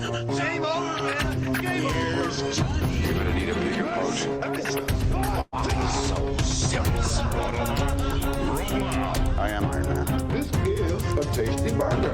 Same old game over. You're gonna need a bigger boat. So serious. I am Iron Man. This is a tasty burger.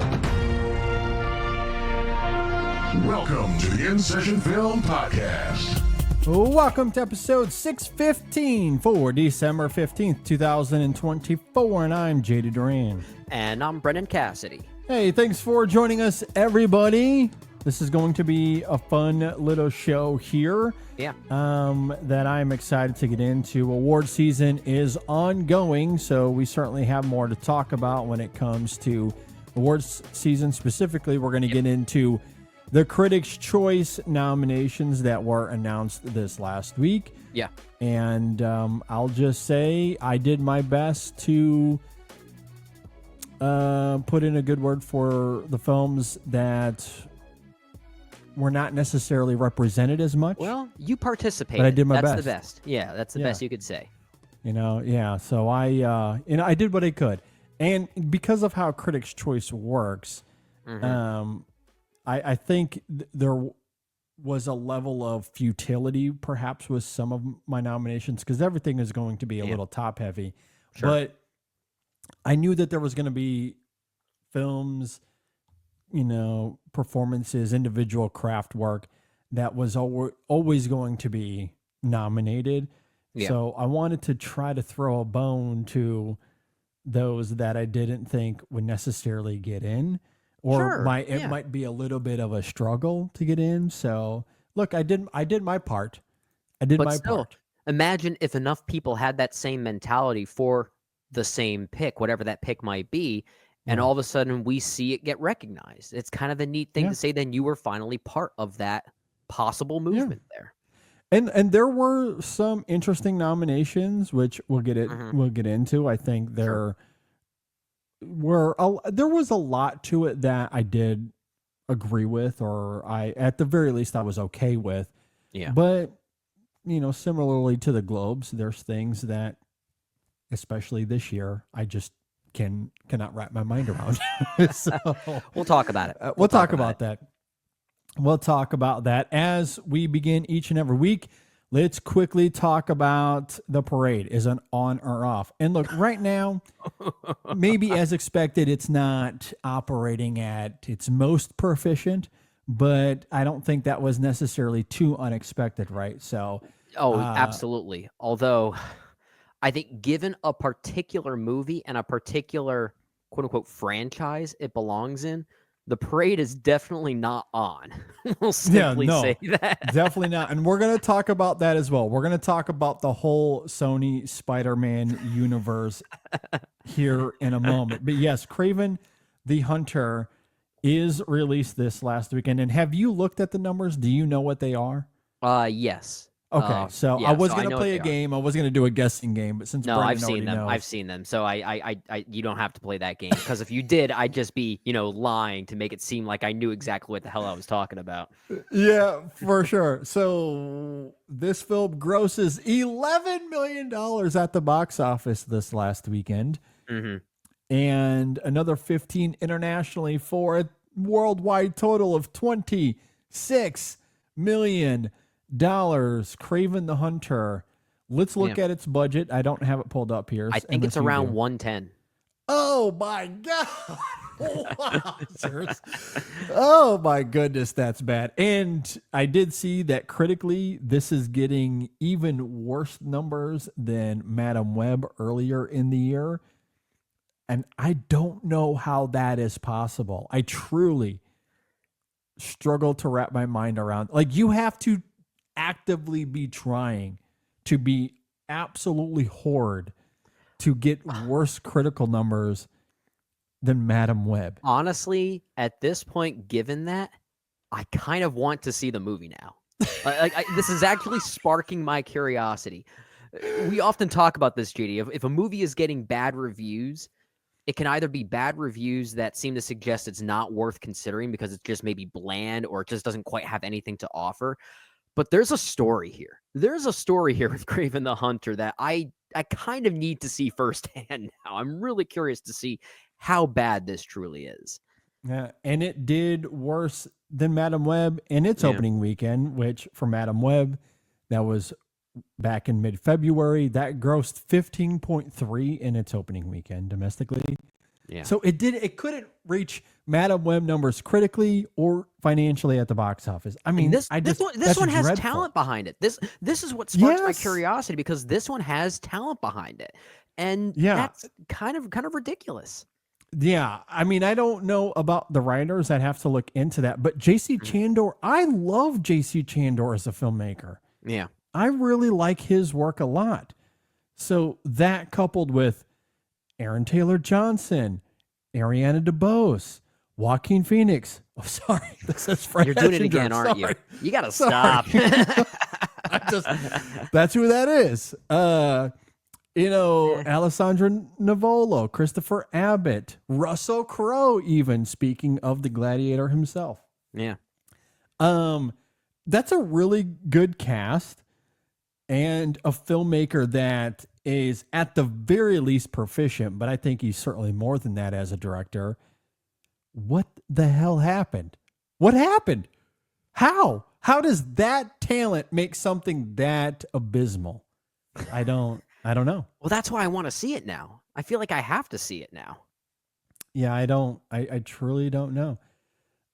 Welcome to the InSession Film Podcast. Welcome to episode 615 for December 15th, 2024, and I'm JD Duran. And I'm Brendan Cassidy. Hey, thanks for joining us, everybody. This is going to be a fun little show here. Yeah. That I'm excited to get into. Award season is ongoing, so we certainly have more to talk about when it comes to awards season. Specifically, we're going to get into the Critics' Choice nominations that were announced this last week. Yeah. And I'll just say I did my best to put in a good word for the films that were not necessarily represented as much. Well, you participated. But I did my That's best. the best. Yeah, that's the best you could say. So I did what I could. And because of how Critics' Choice works, I think there was a level of futility perhaps with some of my nominations because everything is going to be a little top heavy. Sure. But I knew that there was going to be films, performances, individual craft work that was always going to be nominated. Yeah. So I wanted to try to throw a bone to those that I didn't think would necessarily get in. Or it might be a little bit of a struggle to get in. So look, I did my part. Imagine if enough people had that same mentality for the same pick, whatever that pick might be, and all of a sudden we see it get recognized. It's kind of a neat thing to say. Then you were finally part of that possible movement there. And there were some interesting nominations, which we'll get into. I think there was a lot to it that I did agree with, or at the very least I was okay with. Yeah. But similarly to the Globes, there's things that, especially this year, I just cannot wrap my mind around. So we'll talk about it. We'll talk about that. We'll talk about that as we begin each and every week. Let's quickly talk about the parade. Is it on or off? And look, right now, maybe as expected, it's not operating at its most proficient, but I don't think that was necessarily too unexpected, right? So, absolutely. Although I think given a particular movie and a particular quote unquote franchise it belongs in, the parade is definitely not on. We'll simply say that. Definitely not. And we're going to talk about that as well. We're going to talk about the whole Sony Spider-Man universe here in a moment. But yes, Kraven the Hunter is released this last weekend. And have you looked at the numbers? Do you know what they are? Yes. Okay, I was going to play a game. I was going to do a guessing game, but since Brendan I've seen them. knows. I've seen them. So I you don't have to play that game because if you did, I'd just be lying to make it seem like I knew exactly what the hell I was talking about. Yeah, for sure. So this film grosses $11 million at the box office this last weekend, and another 15 internationally for a worldwide total of $26 million. Kraven the Hunter. Let's look at its budget. I don't have it pulled up here. I think it's around 110. Oh my god! Wowzers. Oh my goodness, that's bad. And I did see that critically, this is getting even worse numbers than Madam Web earlier in the year. And I don't know how that is possible. I truly struggle to wrap my mind around. Like, you have to actively be trying to be absolutely horrid to get worse critical numbers than Madam Web. Honestly, at this point, given that, I kind of want to see the movie now. This is actually sparking my curiosity. We often talk about this, JD. If a movie is getting bad reviews, it can either be bad reviews that seem to suggest it's not worth considering because it's just maybe bland or it just doesn't quite have anything to offer. But there's a story here. There's a story here with Kraven the Hunter that I kind of need to see firsthand now. I'm really curious to see how bad this truly is. Yeah, and it did worse than Madam Web in its opening weekend, which for Madam Web, that was back in mid-February. That grossed 15.3 in its opening weekend domestically. Yeah. So it couldn't reach Madam Web numbers critically or financially at the box office. I mean, this one has dreadful. talent behind it. This is what sparks my Yes. curiosity, because this one has talent behind it, and that's kind of ridiculous. Yeah, I mean, I don't know about the writers. I'd have to look into that. But J.C. Chandor, I love J.C. Chandor as a filmmaker. Yeah. I really like his work a lot. So that coupled with Aaron Taylor Johnson, Ariana DeBose, Joaquin Phoenix. Oh, sorry. This is Fred You're doing it Hessinger. again, aren't you? Sorry. You got to Sorry. stop. That's who that is. Alessandra Navolo, Christopher Abbott, Russell Crowe, even speaking of the Gladiator himself. Yeah. That's a really good cast and a filmmaker that is at the very least proficient, but I think he's certainly more than that as a director. What the hell happened? What happened? How does that talent make something that abysmal? I don't know. Well, that's why I want to see it now. I feel like I have to see it now. Yeah, I truly don't know.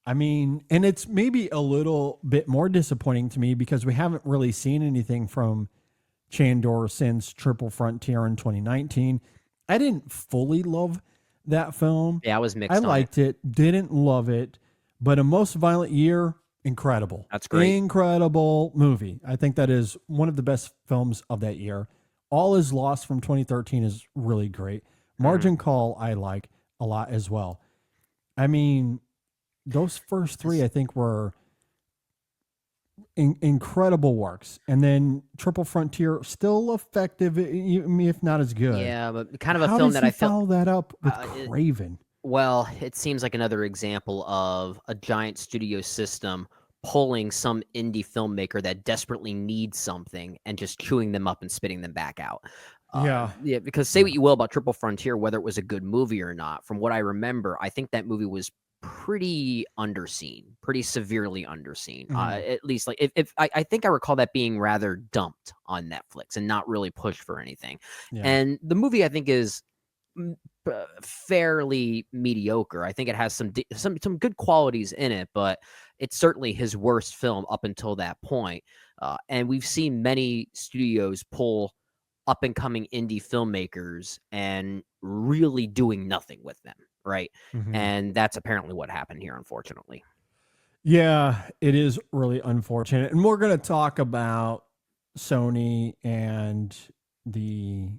I mean, and it's maybe a little bit more disappointing to me because we haven't really seen anything from Chandor since Triple Frontier in 2019. I didn't fully love that film. Yeah, I was mixed. I liked it, didn't love it, but A Most Violent Year, incredible. That's great. Incredible movie. I think that is one of the best films of that year. All Is Lost from 2013 is really great. Margin Call I like a lot as well. I mean, those first three I think were incredible works, and then Triple Frontier still effective, if not as good. Yeah, but kind of a How film does that he I felt. follow that up with Craven? Well, it seems like another example of a giant studio system pulling some indie filmmaker that desperately needs something and just chewing them up and spitting them back out. Yeah, because say what you will about Triple Frontier, whether it was a good movie or not, from what I remember, I think that movie was pretty underseen, pretty severely underseen. At least, like, if I think I recall that being rather dumped on Netflix and not really pushed for anything. Yeah. And the movie, I think, is fairly mediocre. I think it has some good qualities in it, but it's certainly his worst film up until that point. And we've seen many studios pull up and coming indie filmmakers and really doing nothing with them, right? And that's apparently what happened here, unfortunately. Yeah, it is really unfortunate. And we're going to talk about Sony and the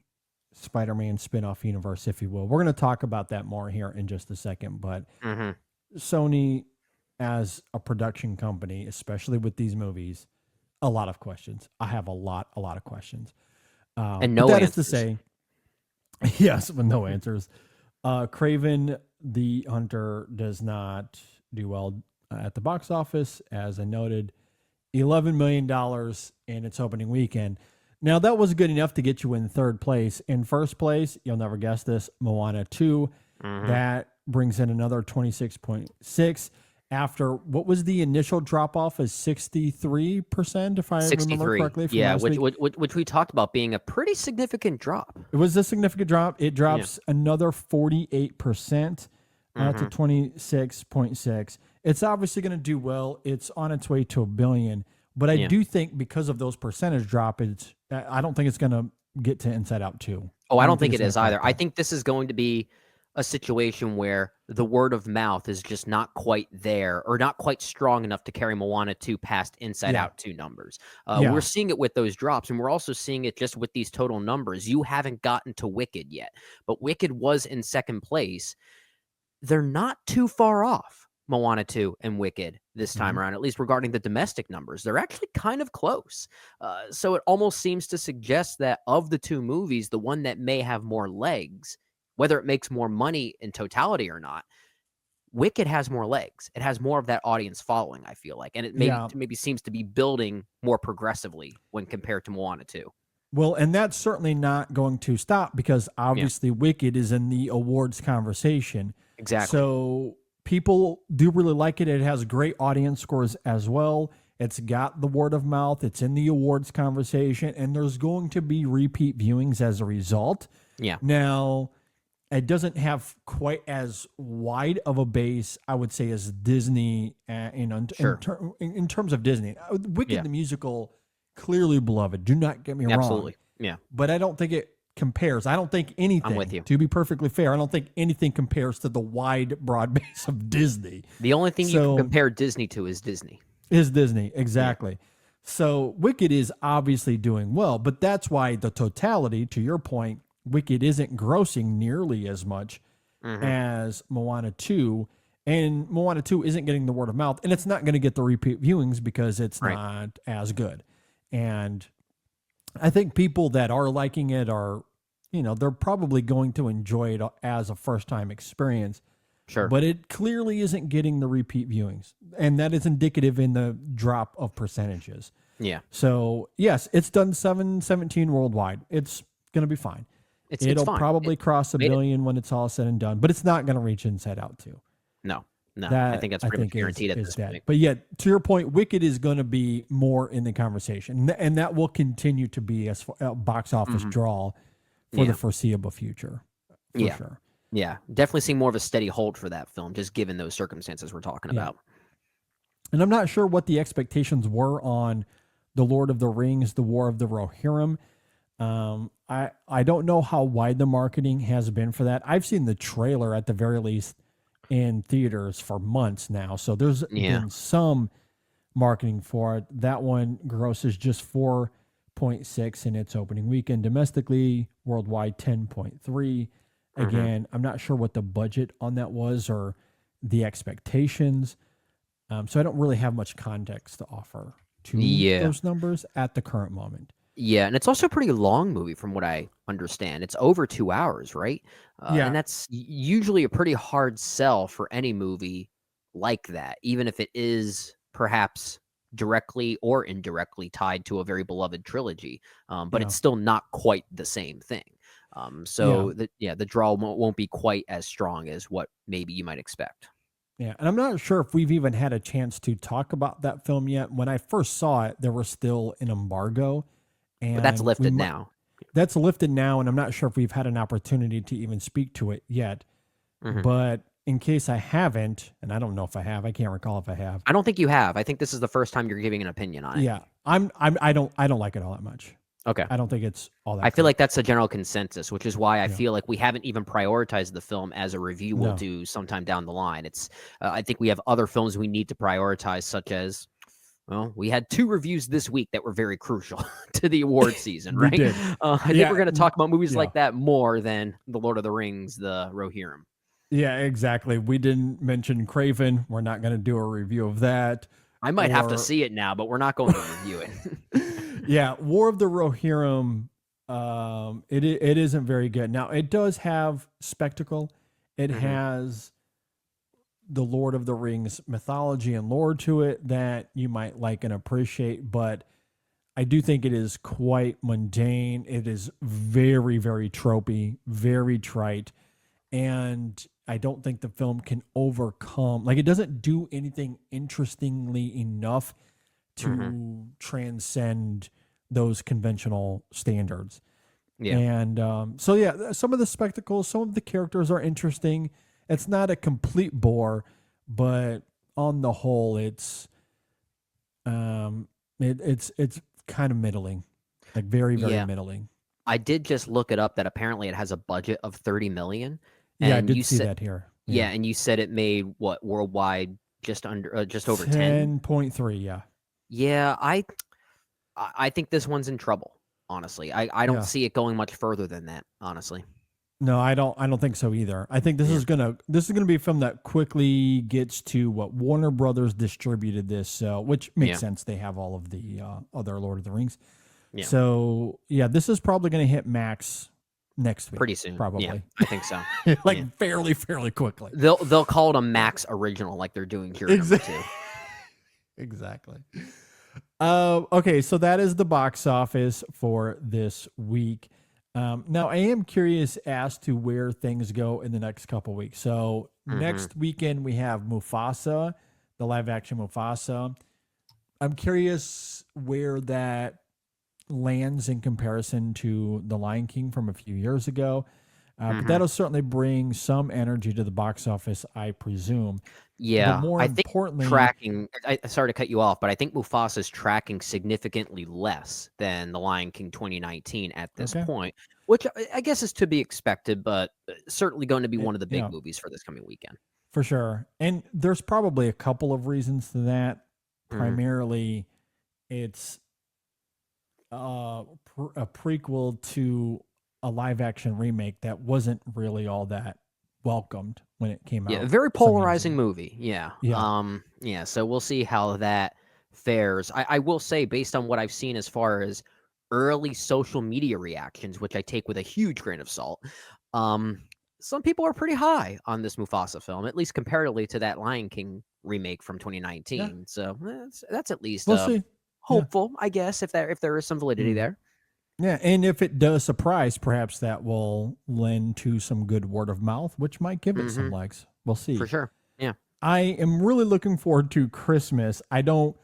Spider-Man spin-off universe, if you will. We're going to talk about that more here in just a second. But Sony, as a production company, especially with these movies, a lot of questions. I have a lot of questions. And no that answers. is to say, yes, with no answers. Craven the Hunter does not do well at the box office, as I noted. $11 million in its opening weekend. Now, that was good enough to get you in third place. In first place, you'll never guess this, Moana 2. That brings in another 26.6 after what was the initial drop-off is 63%, if I remember correctly. From yeah, last week. which we talked about being a pretty significant drop. It was a significant drop. It drops another 48% to 26.6. It's obviously going to do well. It's on its way to $1 billion. But I do think because of those percentage drop, I don't think it's going to get to Inside Out 2. Oh, I don't think it is either. I think this is going to be a situation where the word of mouth is just not quite there or not quite strong enough to carry Moana 2 past Inside Out 2 numbers. We're seeing it with those drops, and we're also seeing it just with these total numbers. You haven't gotten to Wicked yet, but Wicked was in second place. They're not too far off, Moana 2 and Wicked this time around, at least regarding the domestic numbers. They're actually kind of close. So it almost seems to suggest that of the two movies, the one that may have more legs, whether it makes more money in totality or not, Wicked has more legs. It has more of that audience following, I feel like. And it maybe seems to be building more progressively when compared to Moana 2. Well, and that's certainly not going to stop because obviously Wicked is in the awards conversation. Exactly. So people do really like it. It has great audience scores as well. It's got the word of mouth. It's in the awards conversation, and there's going to be repeat viewings as a result. Yeah. Now, it doesn't have quite as wide of a base, I would say, as Disney. In terms of Disney, Wicked the musical, clearly beloved. Do not get me wrong. Absolutely. Yeah. But I don't think it compares. I don't think anything. I'm with you. To be perfectly fair, I don't think anything compares to the wide, broad base of Disney. The only thing you can compare Disney to is Disney. Is Disney, exactly. So Wicked is obviously doing well, but that's why the totality, to your point, Wicked isn't grossing nearly as much as Moana 2, and Moana 2 isn't getting the word of mouth, and it's not going to get the repeat viewings because it's not as good. And I think people that are liking it are, they're probably going to enjoy it as a first-time experience. Sure. But it clearly isn't getting the repeat viewings, and that is indicative in the drop of percentages. Yeah. So, yes, it's done 717 worldwide. It's going to be fine. It'll fine. Probably cross a billion when it's all said and done, but it's not going to reach Inside Out 2. No. I think that's pretty much guaranteed at this point. But yet, to your point, Wicked is going to be more in the conversation, and that will continue to be a box office draw for the foreseeable future. For sure. Yeah, definitely see more of a steady hold for that film, just given those circumstances we're talking about. And I'm not sure what the expectations were on The Lord of the Rings, The War of the Rohirrim. I don't know how wide the marketing has been for that. I've seen the trailer at the very least in theaters for months now, so there's been some marketing for it. That one grosses just 4.6 in its opening weekend domestically, worldwide 10.3. Again, I'm not sure what the budget on that was or the expectations. So I don't really have much context to offer to those numbers at the current moment. Yeah, and it's also a pretty long movie from what I understand. It's over 2 hours, right? And that's usually a pretty hard sell for any movie like that, even if it is perhaps directly or indirectly tied to a very beloved trilogy. But it's still not quite the same thing. The draw won't be quite as strong as what maybe you might expect. Yeah, and I'm not sure if we've even had a chance to talk about that film yet. When I first saw it, there was still an embargo. But that's lifted now. That's lifted now, and I'm not sure if we've had an opportunity to even speak to it yet. But in case I haven't, and I don't know if I have, I can't recall if I have. I don't think you have. I think this is the first time you're giving an opinion on it. Yeah, I don't like it all that much. Okay. I don't think it's all that. I feel like that's the general consensus, which is why I feel like we haven't even prioritized the film as a review we'll do sometime down the line. It's I think we have other films we need to prioritize, such as, well, we had 2 reviews this week that were very crucial to the award season, right? I think we're going to talk about movies like that more than The Lord of the Rings, the Rohirrim. Yeah, exactly. We didn't mention Craven. We're not going to do a review of that. I might have to see it now, but we're not going to review it. Yeah, War of the Rohirrim, it isn't very good. Now, it does have spectacle. It has the Lord of the Rings mythology and lore to it that you might like and appreciate, but I do think it is quite mundane. It is very, very tropey, very trite, and I don't think the film can overcome, like, it doesn't do anything interestingly enough to transcend those conventional standards. Yeah. And some of the spectacles, some of the characters are interesting. It's not a complete bore, but on the whole, it's kind of middling, like very, very middling. I did just look it up that apparently it has a budget of $30 million. Yeah, I did see that here. Yeah, and you said it made what worldwide just over 10.3. Yeah. Yeah, I think this one's in trouble. Honestly, I don't see it going much further than that. Honestly. No, I don't think so either. I think this is gonna be a film that quickly gets to what Warner Brothers distributed this, which makes sense. They have all of the other Lord of the Rings. Yeah. So this is probably gonna hit Max next week. Pretty soon, probably. Yeah, I think so. fairly quickly. They'll call it a Max original, like they're doing here. Exactly. Exactly. Okay, so that is the box office for this week. Now, I am curious as to where things go in the next couple weeks. So next weekend we have Mufasa, the live action Mufasa. I'm curious where that lands in comparison to The Lion King from a few years ago. But that'll certainly bring some energy to the box office, I presume. Yeah, But more I think importantly, tracking. Sorry to cut you off, but I think Mufasa is tracking significantly less than The Lion King 2019 at this point, which I guess is to be expected, but certainly going to be one of the big movies for this coming weekend. For sure. And there's probably a couple of reasons to that. Primarily, it's a prequel to a live action remake that wasn't really all that welcomed when it came out. Yeah, very polarizing movie. Yeah. So we'll see how that fares. I will say, based on what I've seen as far as early social media reactions, which I take with a huge grain of salt, some people are pretty high on this Mufasa film, at least comparatively to that Lion King remake from 2019. Yeah. So that's at least we'll see. Hopeful, I guess, if there is some validity there. Yeah, and if it does surprise, perhaps that will lend to some good word of mouth, which might give it some legs. We'll see. For sure. Yeah. I am really looking forward to Christmas. I don't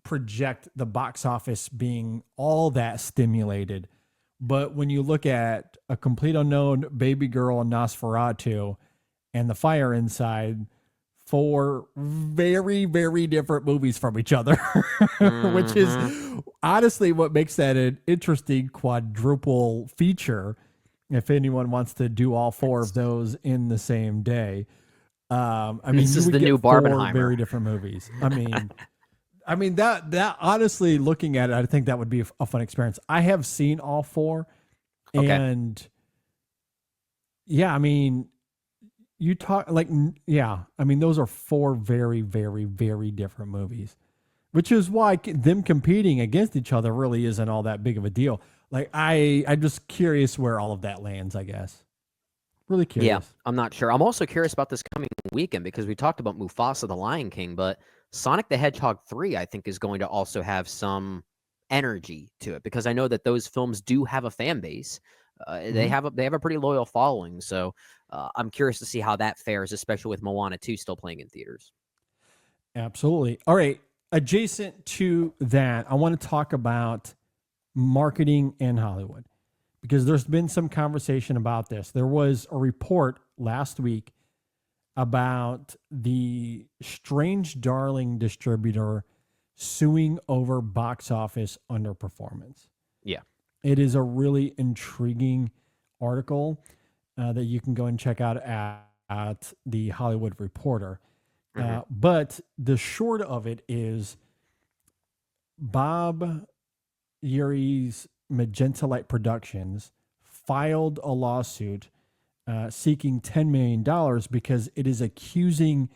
project the box office being all that stimulated, but when you look at A Complete Unknown, Baby Girl, and Nosferatu, and The Fire Inside, 4 very, very different movies from each other, which is honestly what makes that an interesting quadruple feature. If anyone wants to do all 4 of those in the same day, I mean, this is the new Barbenheimer. 4 very different movies. I mean that honestly, looking at it, I think that would be a fun experience. I have seen all 4, and yeah, I mean. You talk like, yeah, I mean, those are 4 very, very, very different movies, which is why them competing against each other really isn't all that big of a deal. Like, I'm just curious where all of that lands, I guess. Really curious. Yeah, I'm not sure. I'm also curious about this coming weekend because we talked about Mufasa, the Lion King, but Sonic the Hedgehog 3, I think, is going to also have some energy to it because I know that those films do have a fan base. They have a pretty loyal following, so I'm curious to see how that fares, especially with Moana 2 still playing in theaters. Absolutely. All right. Adjacent to that, I want to talk about marketing in Hollywood because there's been some conversation about this. There was a report last week about the Strange Darling distributor suing over box office underperformance. Yeah. It is a really intriguing article that you can go and check out at the Hollywood Reporter. But the short of it is Bob Uri's Magenta Light Productions filed a lawsuit seeking $10 million because it is accusing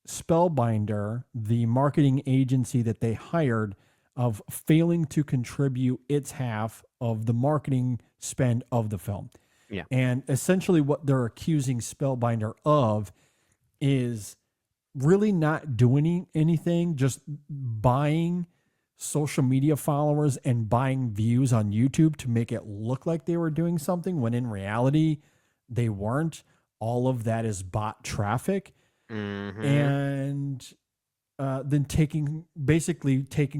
Spellbinder, the marketing agency that they hired, of failing to contribute its half of the marketing spend of the film. Yeah. And essentially what they're accusing Spellbinder of is really not doing anything, just buying social media followers and buying views on YouTube to make it look like they were doing something when in reality they weren't. All of that is bot traffic. And then taking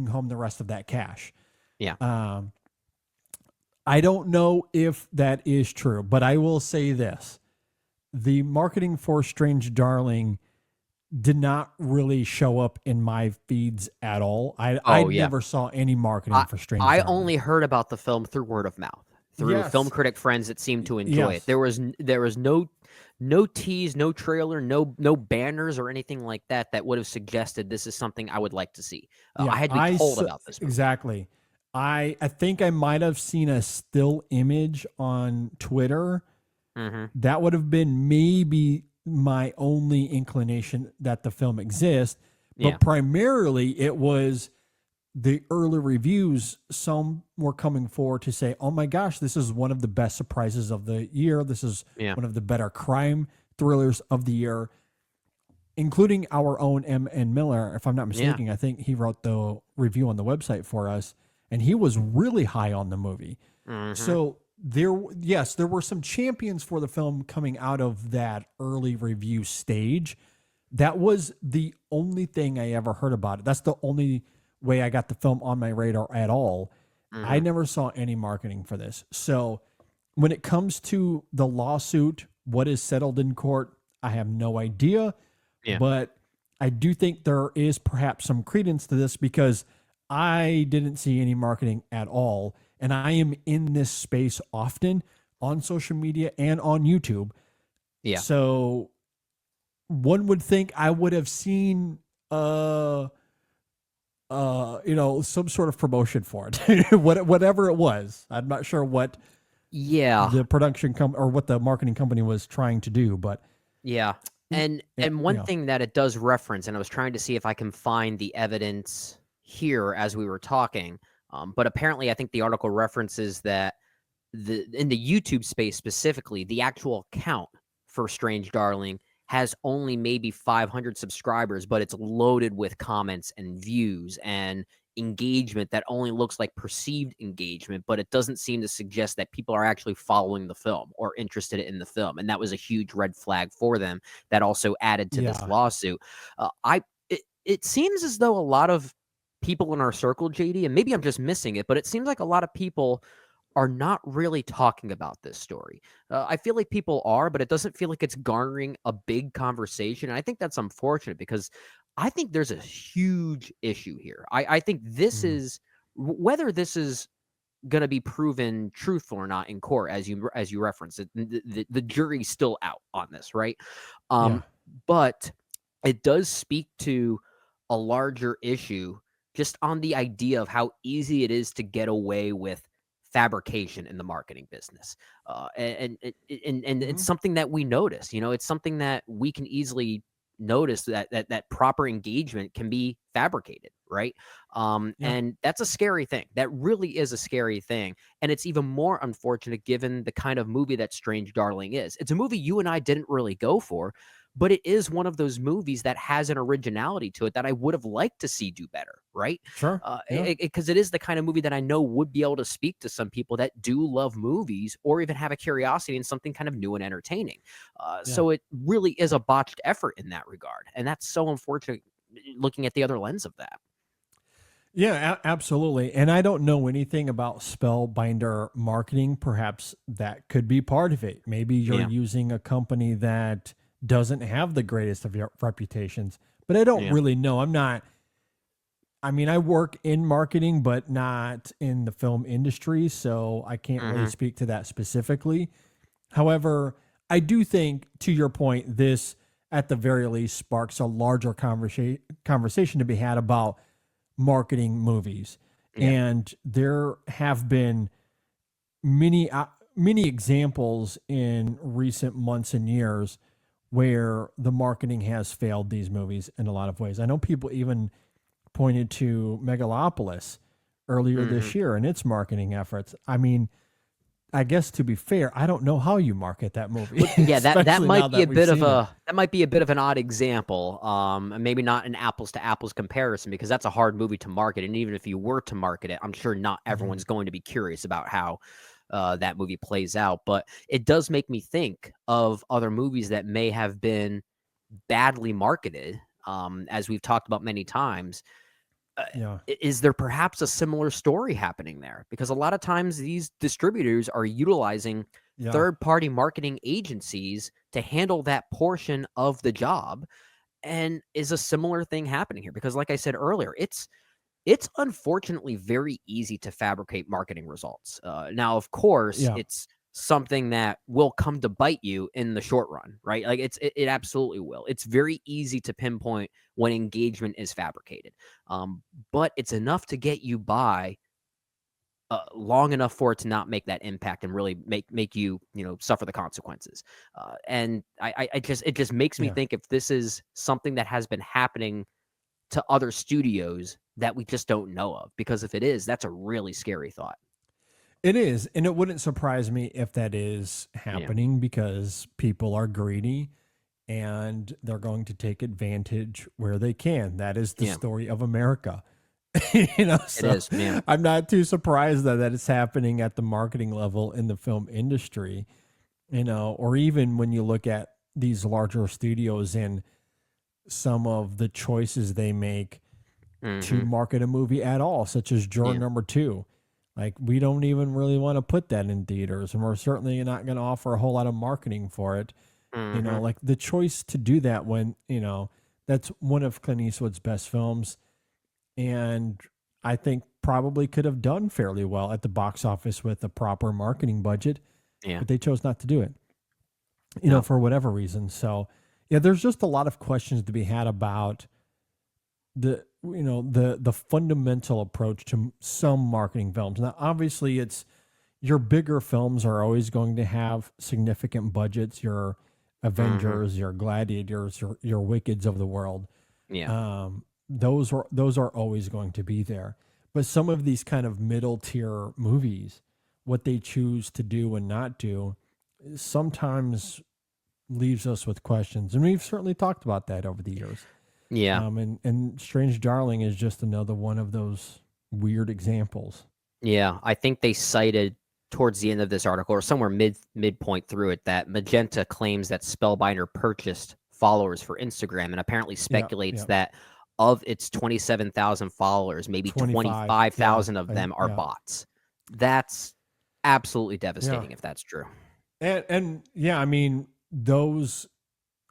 home the rest of that cash. Yeah. I don't know if that is true, but I will say this. The marketing for Strange Darling did not really show up in my feeds at all. I never saw any marketing for Strange Darling. I only heard about the film through word of mouth, through film critic friends that seemed to enjoy it. There was no tease, no trailer, no banners or anything like that would have suggested this is something I would like to see. I had to be told about this movie. Exactly. I think I might have seen a still image on Twitter. That would have been maybe my only inclination that the film exists. But primarily it was the early reviews. Some were coming forward to say, oh my gosh, this is one of the best surprises of the year. This is one of the better crime thrillers of the year, including our own M.N. Miller. If I'm not mistaken, I think he wrote the review on the website for us, and he was really high on the movie. So there were some champions for the film coming out of that early review stage. That was the only thing I ever heard about it. That's the only way I got the film on my radar at all. I never saw any marketing for this. So when it comes to the lawsuit, what is settled in court, I have no idea. Yeah. But I do think there is perhaps some credence to this because I didn't see any marketing at all. And I am in this space often on social media and on YouTube. Yeah. So one would think I would have seen some sort of promotion for it. Whatever it was. I'm not sure what the production or what the marketing company was trying to do, but And one thing that it does reference, and I was trying to see if I can find the evidence here as we were talking, but apparently I think the article references that in the YouTube space specifically, the actual count for Strange Darling has only maybe 500 subscribers, but it's loaded with comments and views and engagement that only looks like perceived engagement, but it doesn't seem to suggest that people are actually following the film or interested in the film. And that was a huge red flag for them that also added to this lawsuit. It seems as though a lot of people in our circle, JD, and maybe I'm just missing it, but it seems like a lot of people are not really talking about this story. I feel like people are, but it doesn't feel like it's garnering a big conversation. And I think that's unfortunate because I think there's a huge issue here. I think this is whether this is going to be proven truthful or not in court, as you referenced it. The jury's still out on this, right? But it does speak to a larger issue just on the idea of how easy it is to get away with fabrication in the marketing business. And it's something that we notice, it's something that we can easily notice that proper engagement can be fabricated, right? And that's a scary thing. That really is a scary thing. And it's even more unfortunate given the kind of movie that Strange Darling is. It's a movie you and I didn't really go for, but it is one of those movies that has an originality to it that I would have liked to see do better, right? Sure. Because it is the kind of movie that I know would be able to speak to some people that do love movies or even have a curiosity in something kind of new and entertaining. So it really is a botched effort in that regard. And that's so unfortunate looking at the other lens of that. Yeah, absolutely. And I don't know anything about Spellbinder marketing. Perhaps that could be part of it. Maybe you're using a company that doesn't have the greatest of reputations, but I don't really know. I work in marketing, but not in the film industry, so I can't really speak to that specifically. However, I do think, to your point, this at the very least sparks a larger conversation to be had about marketing movies. And there have been many examples in recent months and years where the marketing has failed these movies in a lot of ways. I know people even pointed to Megalopolis earlier this year and its marketing efforts. I mean, I guess to be fair, I don't know how you market that movie. Yeah, that might be a bit of an odd example. Maybe not an apples to apples comparison because that's a hard movie to market. And even if you were to market it, I'm sure not everyone's going to be curious about how that movie plays out. But it does make me think of other movies that may have been badly marketed, as we've talked about many times. Is there perhaps a similar story happening there? Because a lot of times these distributors are utilizing third-party marketing agencies to handle that portion of the job. And is a similar thing happening here? Because like I said earlier, it's unfortunately very easy to fabricate marketing results. Now, of course, it's something that will come to bite you in the short run, right? Like it absolutely will. It's very easy to pinpoint when engagement is fabricated. But it's enough to get you by long enough for it to not make that impact and really make you, suffer the consequences. And it just makes me think if this is something that has been happening to other studios that we just don't know of, because if it is, that's a really scary thought. It is, and it wouldn't surprise me if that is happening because people are greedy and they're going to take advantage where they can. That is the story of America. So It is, man. I'm not too surprised that it's happening at the marketing level in the film industry, or even when you look at these larger studios and some of the choices they make to market a movie at all, such as Juror Number 2. Like, we don't even really want to put that in theaters, and we're certainly not going to offer a whole lot of marketing for it. Like the choice to do that when, that's one of Clint Eastwood's best films, and I think probably could have done fairly well at the box office with a proper marketing budget, but they chose not to do it, for whatever reason. So, yeah, there's just a lot of questions to be had about the fundamental approach to some marketing films. Now, obviously, it's your bigger films are always going to have significant budgets. Your Avengers, your Gladiators, your Wickeds of the world. Yeah. Those are always going to be there. But some of these kind of middle tier movies, what they choose to do and not do, sometimes leaves us with questions. And we've certainly talked about that over the years. Yeah. And Strange Darling is just another one of those weird examples. Yeah. I think they cited towards the end of this article, or somewhere midpoint through it, that Magenta claims that Spellbinder purchased followers for Instagram, and apparently speculates that of its 27,000 followers, maybe 25,000 of them are bots. That's absolutely devastating if that's true. And yeah, I mean, those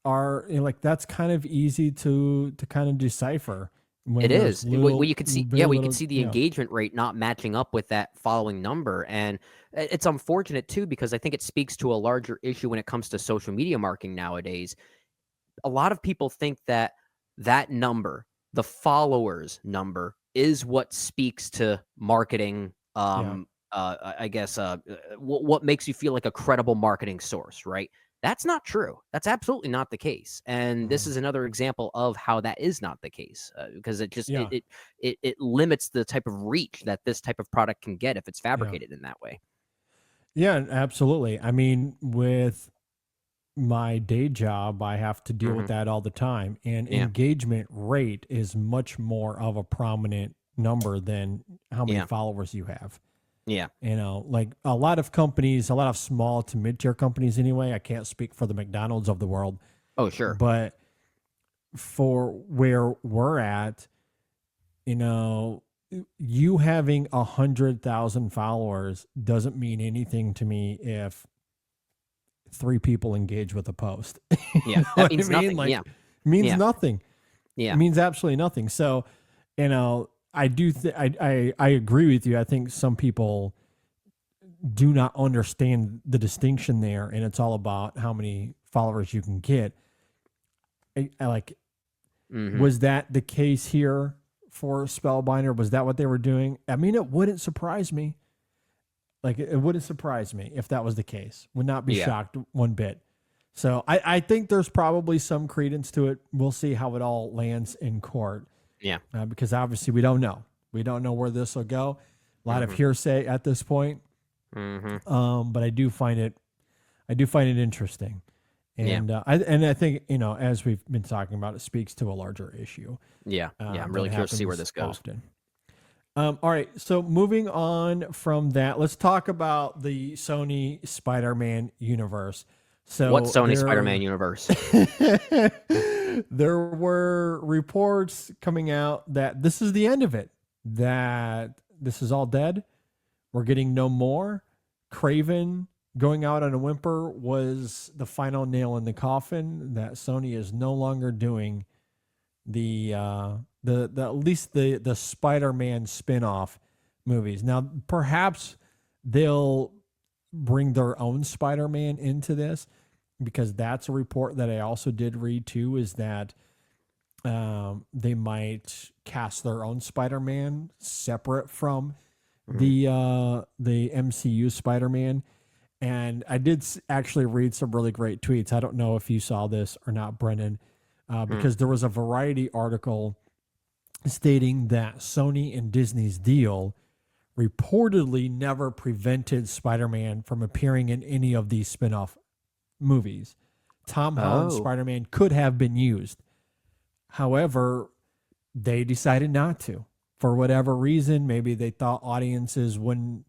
are that's kind of easy to kind of decipher. It is. Well, you could see, we could see the engagement rate not matching up with that following number. And it's unfortunate too, because I think it speaks to a larger issue when it comes to social media marketing nowadays. A lot of people think that number, the followers number, is what speaks to marketing. I guess what makes you feel like a credible marketing source, right? That's not true. That's absolutely not the case. And this is another example of how that is not the case, because it just it limits the type of reach that this type of product can get if it's fabricated in that way. Yeah, absolutely. I mean, with my day job, I have to deal with that all the time, and engagement rate is much more of a prominent number than how many followers you have. Yeah. Like a lot of companies, a lot of small to mid-tier companies anyway, I can't speak for the McDonald's of the world. Oh, sure. But for where we're at, you having 100,000 followers doesn't mean anything to me if 3 people engage with a post. Yeah. That means nothing. Means nothing. Yeah. It means absolutely nothing. So, I do. I agree with you. I think some people do not understand the distinction there, and it's all about how many followers you can get. Was that the case here for Spellbinder? Was that what they were doing? I mean, it wouldn't surprise me. Like, it wouldn't surprise me if that was the case. Would not be shocked one bit. So I think there's probably some credence to it. We'll see how it all lands in court. Yeah. Because obviously we don't know. We don't know where this will go. A lot of hearsay at this point. But I do find it interesting. And I think, as we've been talking about, it speaks to a larger issue. Yeah. I'm really curious to see where this goes. Often. All right. So moving on from that, let's talk about the Sony Spider-Man universe. So what Sony Spider-Man universe? There were reports coming out that this is the end of it, that this is all dead. We're getting no more. Craven going out on a whimper was the final nail in the coffin, that Sony is no longer doing the at least the Spider-Man spin-off movies. Now, perhaps they'll bring their own Spider-Man into this, because that's a report that I also did read too, is that they might cast their own Spider-Man separate from the MCU Spider-Man. And I did actually read some really great tweets. I don't know if you saw this or not, Brennan, because there was a Variety article stating that Sony and Disney's deal reportedly never prevented Spider-Man from appearing in any of these spin-off movies. Tom Holland's Spider-Man could have been used. However, they decided not to, for whatever reason, maybe they thought audiences wouldn't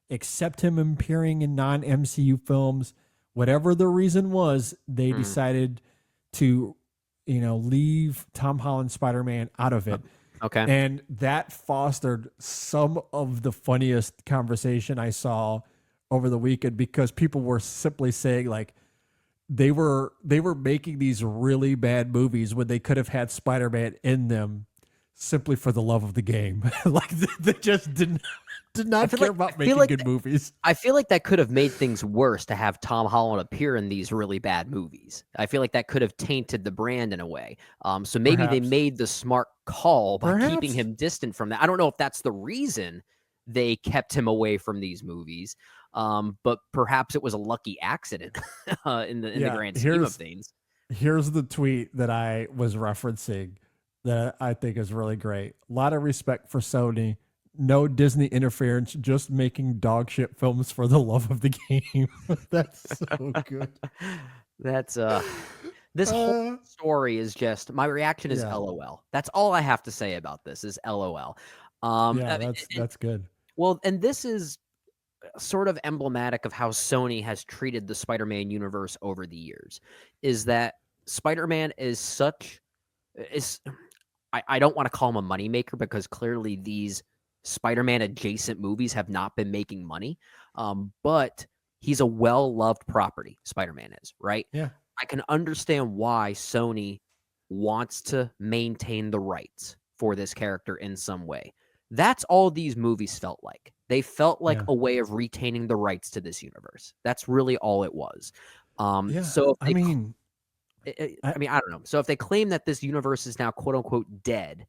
accept him appearing in non-MCU films. Whatever the reason was, they decided to, leave Tom Holland's Spider-Man out of it. Okay. And that fostered some of the funniest conversation I saw over the weekend, because people were simply saying, like, they were making these really bad movies when they could have had Spider-Man in them simply for the love of the game. Like, they just did not care about making good movies. I feel like that could have made things worse to have Tom Holland appear in these really bad movies. I feel like that could have tainted the brand in a way. So maybe they made the smart call by keeping him distant from that. I don't know if that's the reason they kept him away from these movies, but perhaps it was a lucky accident in the grand scheme of things. Here's the tweet that I was referencing that I think is really great. A lot of respect for Sony. No Disney interference, just making dog shit films for the love of the game. That's so good. That's this whole story is just, my reaction is LOL. That's all I have to say about this is LOL. That's good. Well, and this is sort of emblematic of how Sony has treated the Spider-Man universe over the years, is that Spider-Man is I don't want to call him a moneymaker, because clearly these Spider-Man adjacent movies have not been making money. But he's a well-loved property, Spider-Man is, right? Yeah. I can understand why Sony wants to maintain the rights for this character in some way. That's all these movies felt like. They felt like a way of retaining the rights to this universe. That's really all it was. So if I don't know. So if they claim that this universe is now quote unquote dead,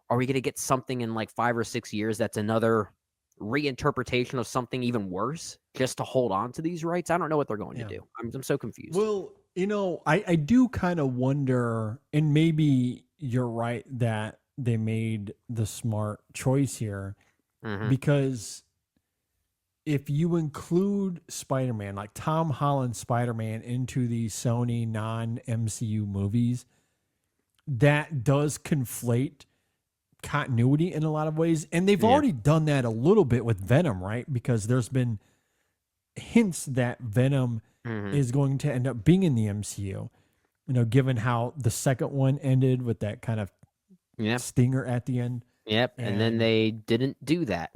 are we going to get something in like 5 or 6 years that's another reinterpretation of something even worse just to hold on to these rights? I don't know what they're going to do. I'm so confused. Well, I do kind of wonder, and maybe you're right that they made the smart choice here, because if you include Spider-Man, like Tom Holland's Spider-Man, into the Sony non-MCU movies, that does conflate continuity in a lot of ways. And they've already done that a little bit with Venom, right? Because there's been hints that Venom is going to end up being in the MCU, given how the second one ended with that kind of stinger at the end. Yep. And then they didn't do that.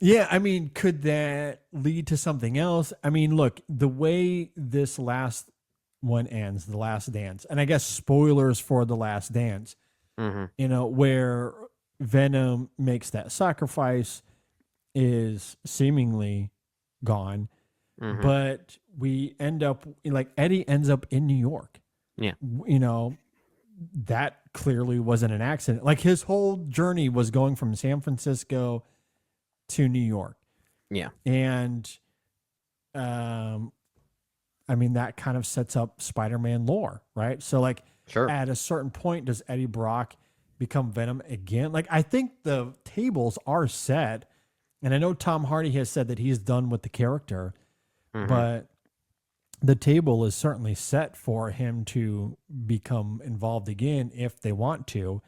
Yeah. I mean, could that lead to something else? I mean, look, the way this last one ends, The Last Dance, and I guess spoilers for The Last Dance, where Venom makes that sacrifice, is seemingly gone, but we end up, like, Eddie ends up in New York. Yeah. That clearly wasn't an accident. Like, his whole journey was going from San Francisco to New York. Yeah. And, I mean, that kind of sets up Spider-Man lore, right? So, like, at a certain point, does Eddie Brock become Venom again? Like, I think the tables are set, and I know Tom Hardy has said that he's done with the character, but the table is certainly set for him to become involved again if they want to.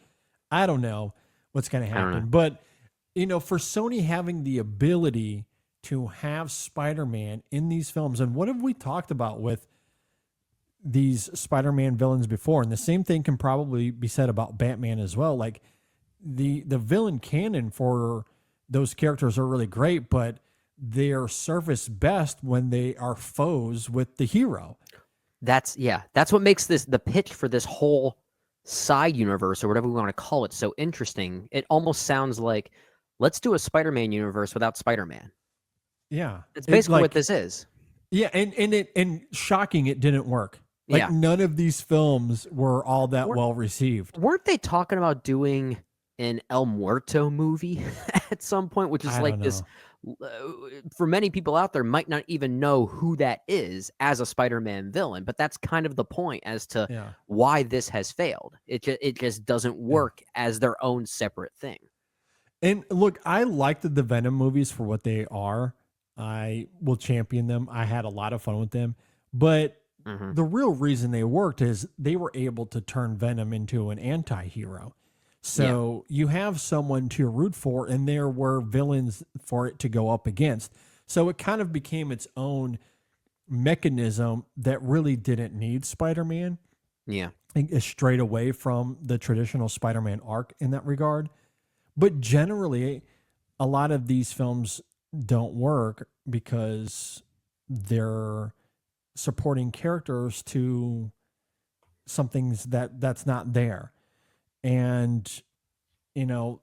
I don't know what's going to happen, but for Sony having the ability to have Spider-Man in these films, and what have we talked about with these Spider-Man villains before? And the same thing can probably be said about Batman as well. Like, the villain canon for those characters are really great, but they're surface best when they are foes with the hero. That's what makes the pitch for this whole side universe, or whatever we want to call it, so interesting. It almost sounds like, let's do a Spider-Man universe without Spider-Man. Yeah. It's basically what this is. Yeah, and shocking, it didn't work. Like, none of these films were all that well received. Weren't they talking about doing an El Muerto movie at some point, which is like this, for many people out there might not even know who that is as a Spider-Man villain, but that's kind of the point as to why this has failed. It just doesn't work as their own separate thing. And look, I liked the Venom movies for what they are. I will champion them. I had a lot of fun with them, but the real reason they worked is they were able to turn Venom into an anti-hero. So you have someone to root for, and there were villains for it to go up against. So it kind of became its own mechanism that really didn't need Spider-Man. Yeah. Straight away from the traditional Spider-Man arc in that regard. But generally, a lot of these films don't work because they're supporting characters to something's that's not there. And, you know,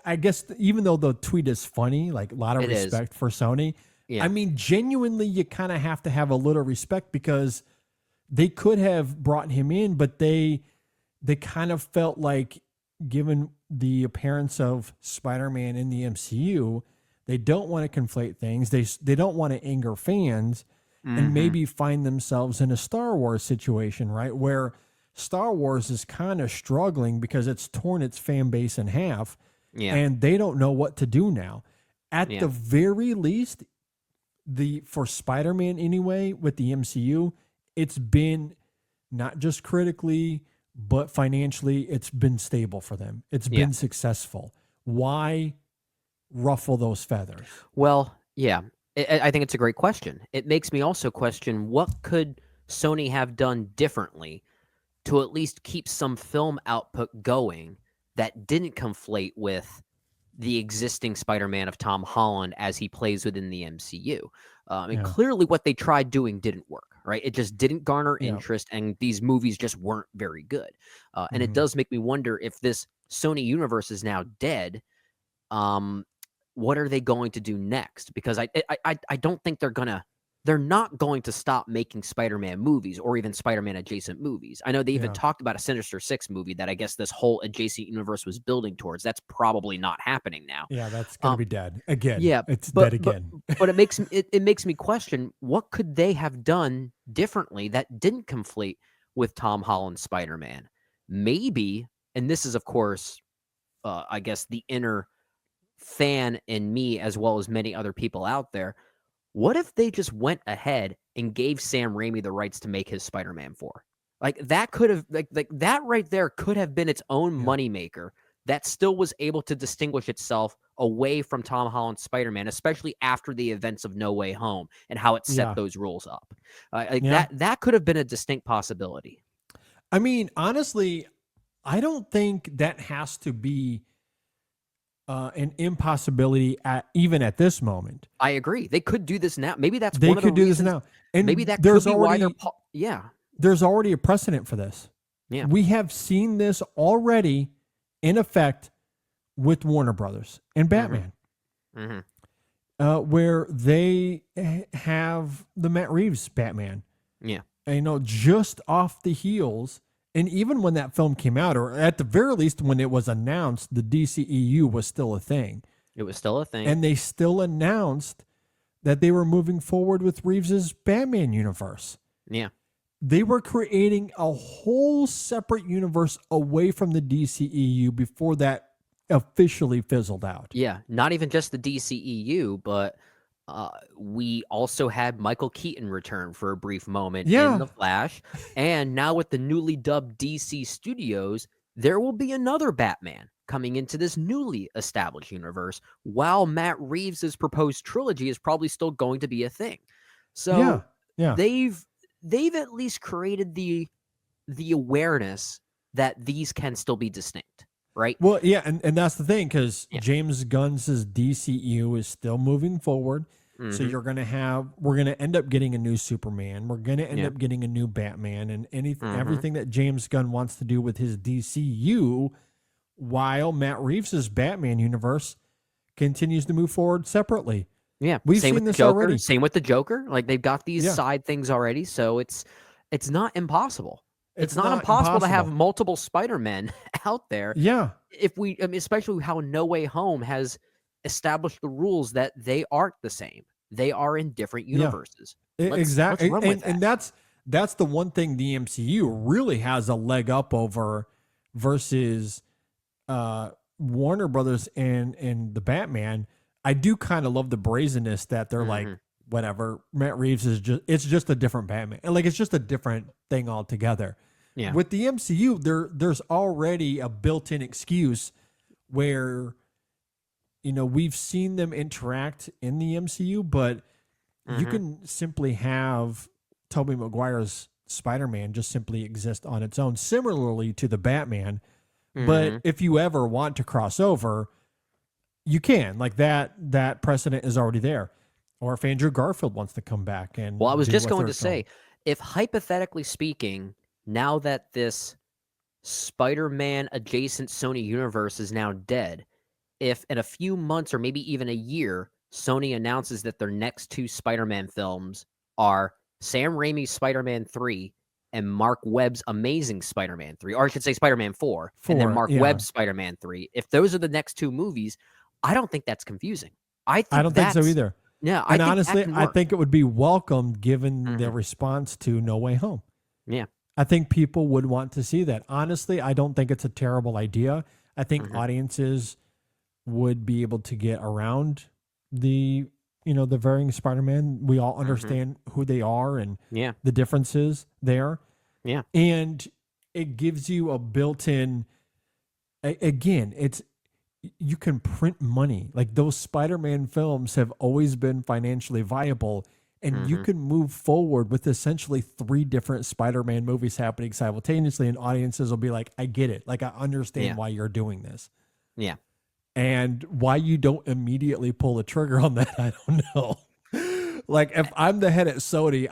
I guess even though the tweet is funny, like a lot of respect for Sony. Yeah. I mean, genuinely, you kind of have to have a little respect because they could have brought him in, but they kind of felt like, given the appearance of Spider-Man in the MCU, they don't want to conflate things. They don't want to anger fans and maybe find themselves in a Star Wars situation, right? Where Star Wars is kind of struggling because it's torn its fan base in half and they don't know what to do now. At the very least, for Spider-Man anyway, with the MCU, it's been not just critically, but financially, it's been stable for them. It's been successful. Why ruffle those feathers? Well, yeah, I think it's a great question. It makes me also question, what could Sony have done differently to at least keep some film output going that didn't conflate with the existing Spider-Man of Tom Holland as he plays within the MCU. Clearly what they tried doing didn't work, right? It just didn't garner interest, and these movies just weren't very good. And it does make me wonder, if this Sony universe is now dead, what are they going to do next? Because I don't think they're not going to stop making Spider-Man movies or even Spider-Man adjacent movies. I know they even talked about a Sinister Six movie that I guess this whole adjacent universe was building towards. That's probably not happening now. Yeah, that's going to be dead again. Yeah, it's dead again. But it makes me question, what could they have done differently that didn't conflate with Tom Holland's Spider-Man? Maybe, and this is of course, I guess the inner fan in me as well as many other people out there. What if they just went ahead and gave Sam Raimi the rights to make his Spider-Man 4? Like that could have like that right there could have been its own moneymaker that still was able to distinguish itself away from Tom Holland's Spider-Man, especially after the events of No Way Home and how it set those rules up. That could have been a distinct possibility. I mean, honestly, I don't think that has to be an impossibility even at this moment. I agree. They could do this now. Maybe that's they one of the could do reasons, this now, and maybe that there's could be already why they're there's already a precedent for this. Yeah, we have seen this already in effect with Warner Brothers and Batman, where they have the Matt Reeves Batman. Yeah, you know, just off the heels. And even when that film came out, or at the very least when it was announced, the DCEU was still a thing. It was still a thing. And they still announced that they were moving forward with Reeves's Batman universe. Yeah. They were creating a whole separate universe away from the DCEU before that officially fizzled out. Yeah. Not even just the DCEU, but we also had Michael Keaton return for a brief moment in The Flash. And now with the newly dubbed DC Studios, there will be another Batman coming into this newly established universe, while Matt Reeves' proposed trilogy is probably still going to be a thing. So they've at least created the awareness that these can still be distinct, right? Well, yeah, and that's the thing, because James Gunn's DCU is still moving forward. So we're going to end up getting a new Superman. We're going to end up getting a new Batman, and everything that James Gunn wants to do with his DCU, while Matt Reeves' Batman universe continues to move forward separately. Yeah, we've same seen with this the Joker. already. Same with the Joker. Like they've got these side things already, so it's not impossible. It's not impossible to have multiple Spider-Men out there. Yeah, especially how No Way Home has established the rules that they aren't the same. They are in different universes. Exactly, let's run with that. And that's the one thing the MCU really has a leg up over versus Warner Brothers and the Batman. I do kind of love the brazenness that they're like, whatever, Matt Reeves is just a different Batman. And like, it's just a different thing altogether. Yeah. With the MCU, there's already a built-in excuse where, we've seen them interact in the MCU, but you can simply have Tobey Maguire's Spider-Man just simply exist on its own, similarly to the Batman. But if you ever want to cross over, you can. Like that precedent is already there. Or if Andrew Garfield wants to come back and Well, I was do just a going to third film. say, if hypothetically speaking, now that this Spider-Man adjacent Sony universe is now dead, if in a few months or maybe even a year, Sony announces that their next 2 Spider-Man films are Sam Raimi's Spider-Man 3 and Mark Webb's Amazing Spider-Man 3, or I should say Spider-Man 4, and then Mark yeah. Webb's Spider-Man 3, if those are the next 2 movies, I don't think that's confusing. I don't think so either. Yeah, And I honestly, think that can I work. think it would be welcomed given the response to No Way Home. Yeah. I think people would want to see that. Honestly, I don't think it's a terrible idea. I think audiences would be able to get around the varying Spider-Man. We all understand who they are and Yeah. the differences there. Yeah. And it gives you a built-in, again, you can print money. Like those Spider-Man films have always been financially viable, and you can move forward with essentially 3 different Spider-Man movies happening simultaneously, and audiences will be like, I get it. Like, I understand why you're doing this. Yeah. And why you don't immediately pull the trigger on that, I don't know. Like, if I'm the head at Sony,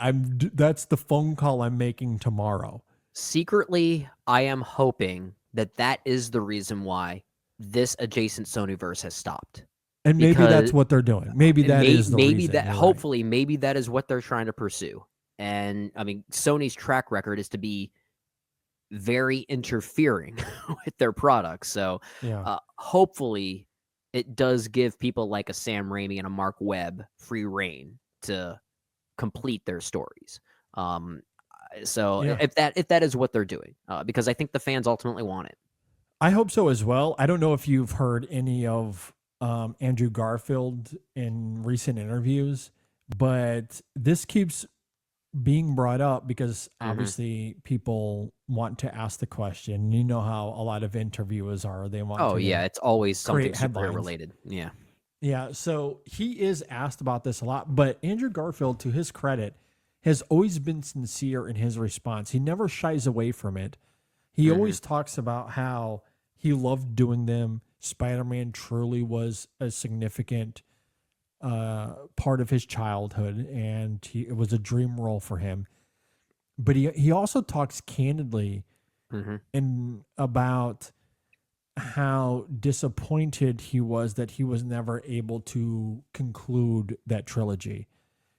that's the phone call I'm making tomorrow. Secretly, I am hoping that is the reason why this adjacent Sonyverse has stopped. And maybe Because that's what they're doing. Maybe that is the maybe reason. that You're right. hopefully maybe that is what they're trying to pursue. And I mean, Sony's track record is to be very interfering with their products. So Yeah. hopefully it does give people like a Sam Raimi and a Mark Webb free reign to complete their stories. So Yeah. if that is what they're doing, because I think the fans ultimately want it. I hope so as well. I don't know if you've heard any of Andrew Garfield in recent interviews, but this keeps being brought up because obviously people want to ask the question. You know how a lot of interviewers are. They want Oh to yeah, it's always something create superhero headlines. related. Yeah. Yeah, so he is asked about this a lot, but Andrew Garfield, to his credit, has always been sincere in his response. He never shies away from it. He always talks about how he loved doing them. Spider-Man truly was a significant part of his childhood, and it was a dream role for him. But he also talks candidly and about how disappointed he was that he was never able to conclude that trilogy.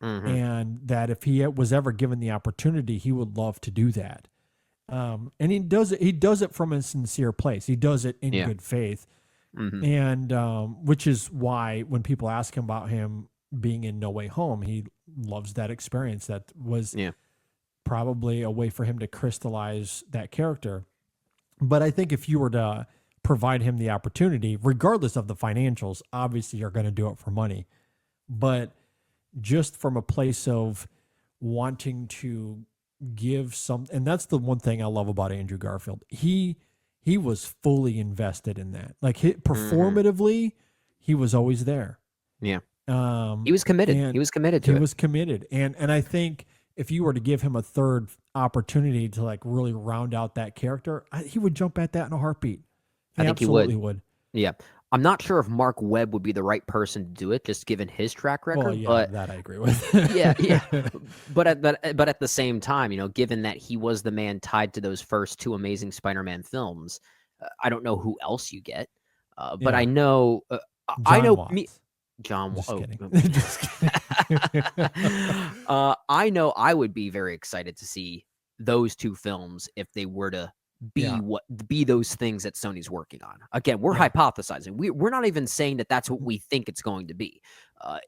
And that if he was ever given the opportunity, he would love to do that. And he does it from a sincere place. He does it in good faith. And which is why when people ask him about him being in No Way Home, he loves that experience. That was probably a way for him to crystallize that character. But I think if you were to provide him the opportunity, regardless of the financials, obviously you're going to do it for money. But just from a place of wanting to give some, and that's the one thing I love about Andrew Garfield. He was fully invested in that. Like performatively, he was always there. Yeah. He was committed. He was committed to it. He was committed. And I think if you were to give him a third opportunity to like really round out that character, he would jump at that in a heartbeat. I think he absolutely would. Yeah. I'm not sure if Mark Webb would be the right person to do it, just given his track record. Well, yeah, but that I agree with. yeah. But at the same time, given that he was the man tied to those first 2 Amazing Spider-Man films, I don't know who else you get. But I know, I know me. John, Just kidding. Just kidding. I know I would be very excited to see those 2 films if they were to be those things that Sony's working on. Again, we're hypothesizing. We're not even saying that that's what we think it's going to be.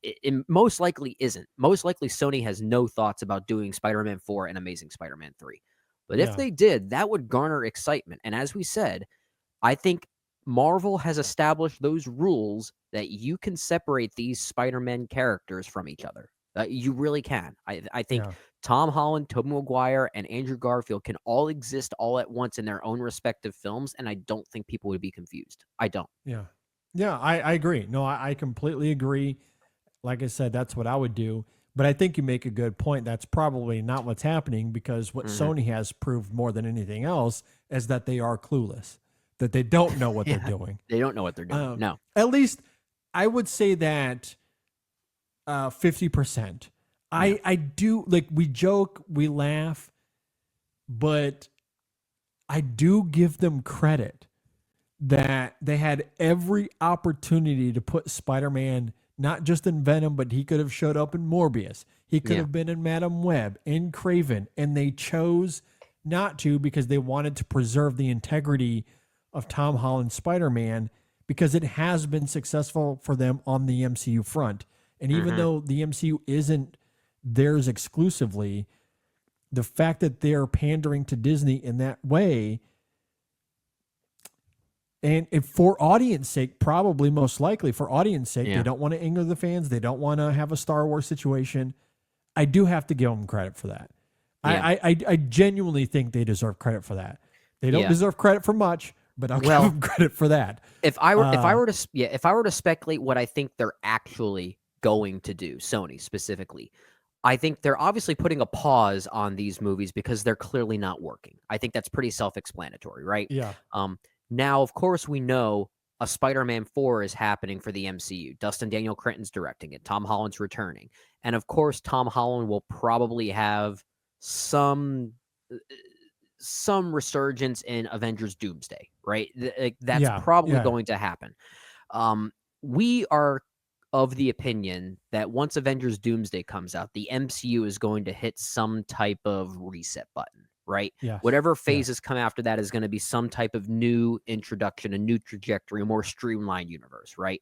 It most likely isn't. Most likely Sony has no thoughts about doing Spider-Man 4 and Amazing Spider-Man 3. But if they did, that would garner excitement. And as we said, I think Marvel has established those rules that you can separate these Spider-Man characters from each other. You really can. I think Tom Holland, Tobey Maguire, and Andrew Garfield can all exist all at once in their own respective films, and I don't think people would be confused. I don't. Yeah. Yeah, I agree. No, I completely agree. Like I said, that's what I would do. But I think you make a good point. That's probably not what's happening, because what Sony has proved more than anything else is that they are clueless, that they don't know what they're doing. They don't know what they're doing. No. At least I would say that 50%. I do, like, we joke, we laugh, but I do give them credit that they had every opportunity to put Spider-Man not just in Venom, but he could have showed up in Morbius. He could have been in Madam Web, in Craven, and they chose not to because they wanted to preserve the integrity of Tom Holland's Spider-Man, because it has been successful for them on the MCU front. And even though the MCU isn't theirs exclusively, the fact that they're pandering to Disney in that way, and if for audience sake, probably most likely for audience sake, they don't want to anger the fans. They don't want to have a Star Wars situation. I do have to give them credit for that. Yeah. I genuinely think they deserve credit for that. They don't deserve credit for much, but I'll give them credit for that. If I were to speculate what I think they're actually going to do, Sony specifically, I think they're obviously putting a pause on these movies because they're clearly not working. I think that's pretty self-explanatory, right? Yeah. Now, of course, we know a Spider-Man 4 is happening for the MCU. Dustin Daniel Cretton's directing it. Tom Holland's returning. And, of course, Tom Holland will probably have some resurgence in Avengers Doomsday, right? That's probably going to happen. We are of the opinion that once Avengers Doomsday comes out, the MCU is going to hit some type of reset button. Right? Yes. Whatever phases come after that is going to be some type of new introduction, a new trajectory, a more streamlined universe, right?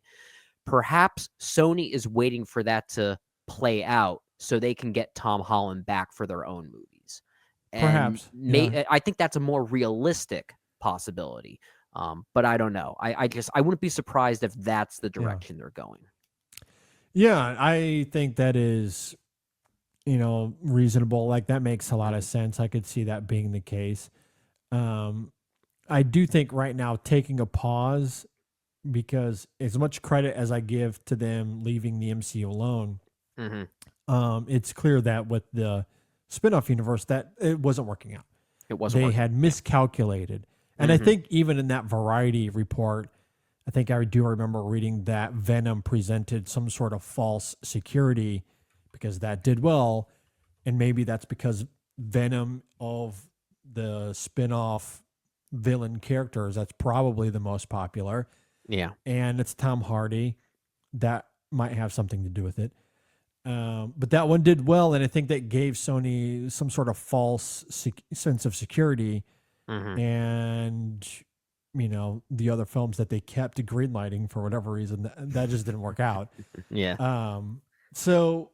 Perhaps Sony is waiting for that to play out so they can get Tom Holland back for their own movies. And perhaps. I think that's a more realistic possibility. But I don't know. I wouldn't be surprised if that's the direction they're going. Yeah, I think that is, reasonable. Like, that makes a lot of sense. I could see that being the case. I do think right now taking a pause, because as much credit as I give to them leaving the MCU alone, it's clear that with the spinoff universe that it wasn't working out. They had miscalculated. And I think even in that Variety report, I think I do remember reading that Venom presented some sort of false security because that did well. And maybe that's because Venom, of the spinoff villain characters, that's probably the most popular. Yeah. And it's Tom Hardy. That might have something to do with it. But that one did well. And I think that gave Sony some sort of false sense of security. And, the other films that they kept greenlighting for whatever reason, that just didn't work out. So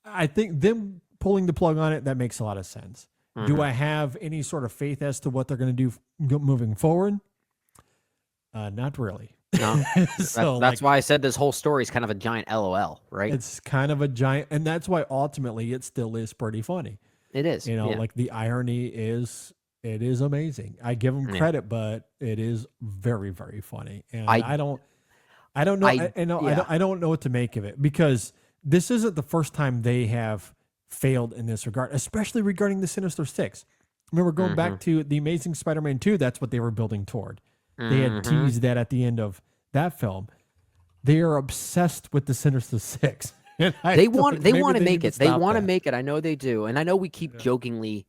I think them pulling the plug on it, that makes a lot of sense. Do I have any sort of faith as to what they're going to do moving forward? Not really. No. That's why I said this whole story is kind of a giant LOL, right? It's kind of a giant, and that's why ultimately it still is pretty funny. It is. Like, the irony is, it is amazing. I give them credit, but it is very, very funny. And I don't know. I don't know what to make of it, because this isn't the first time they have failed in this regard, especially regarding the Sinister Six. Remember, going back to the Amazing Spider-Man 2, that's what they were building toward. They had teased that at the end of that film. They are obsessed with the Sinister Six. They want to make it. They want to make it. I know they do. And I know we keep jokingly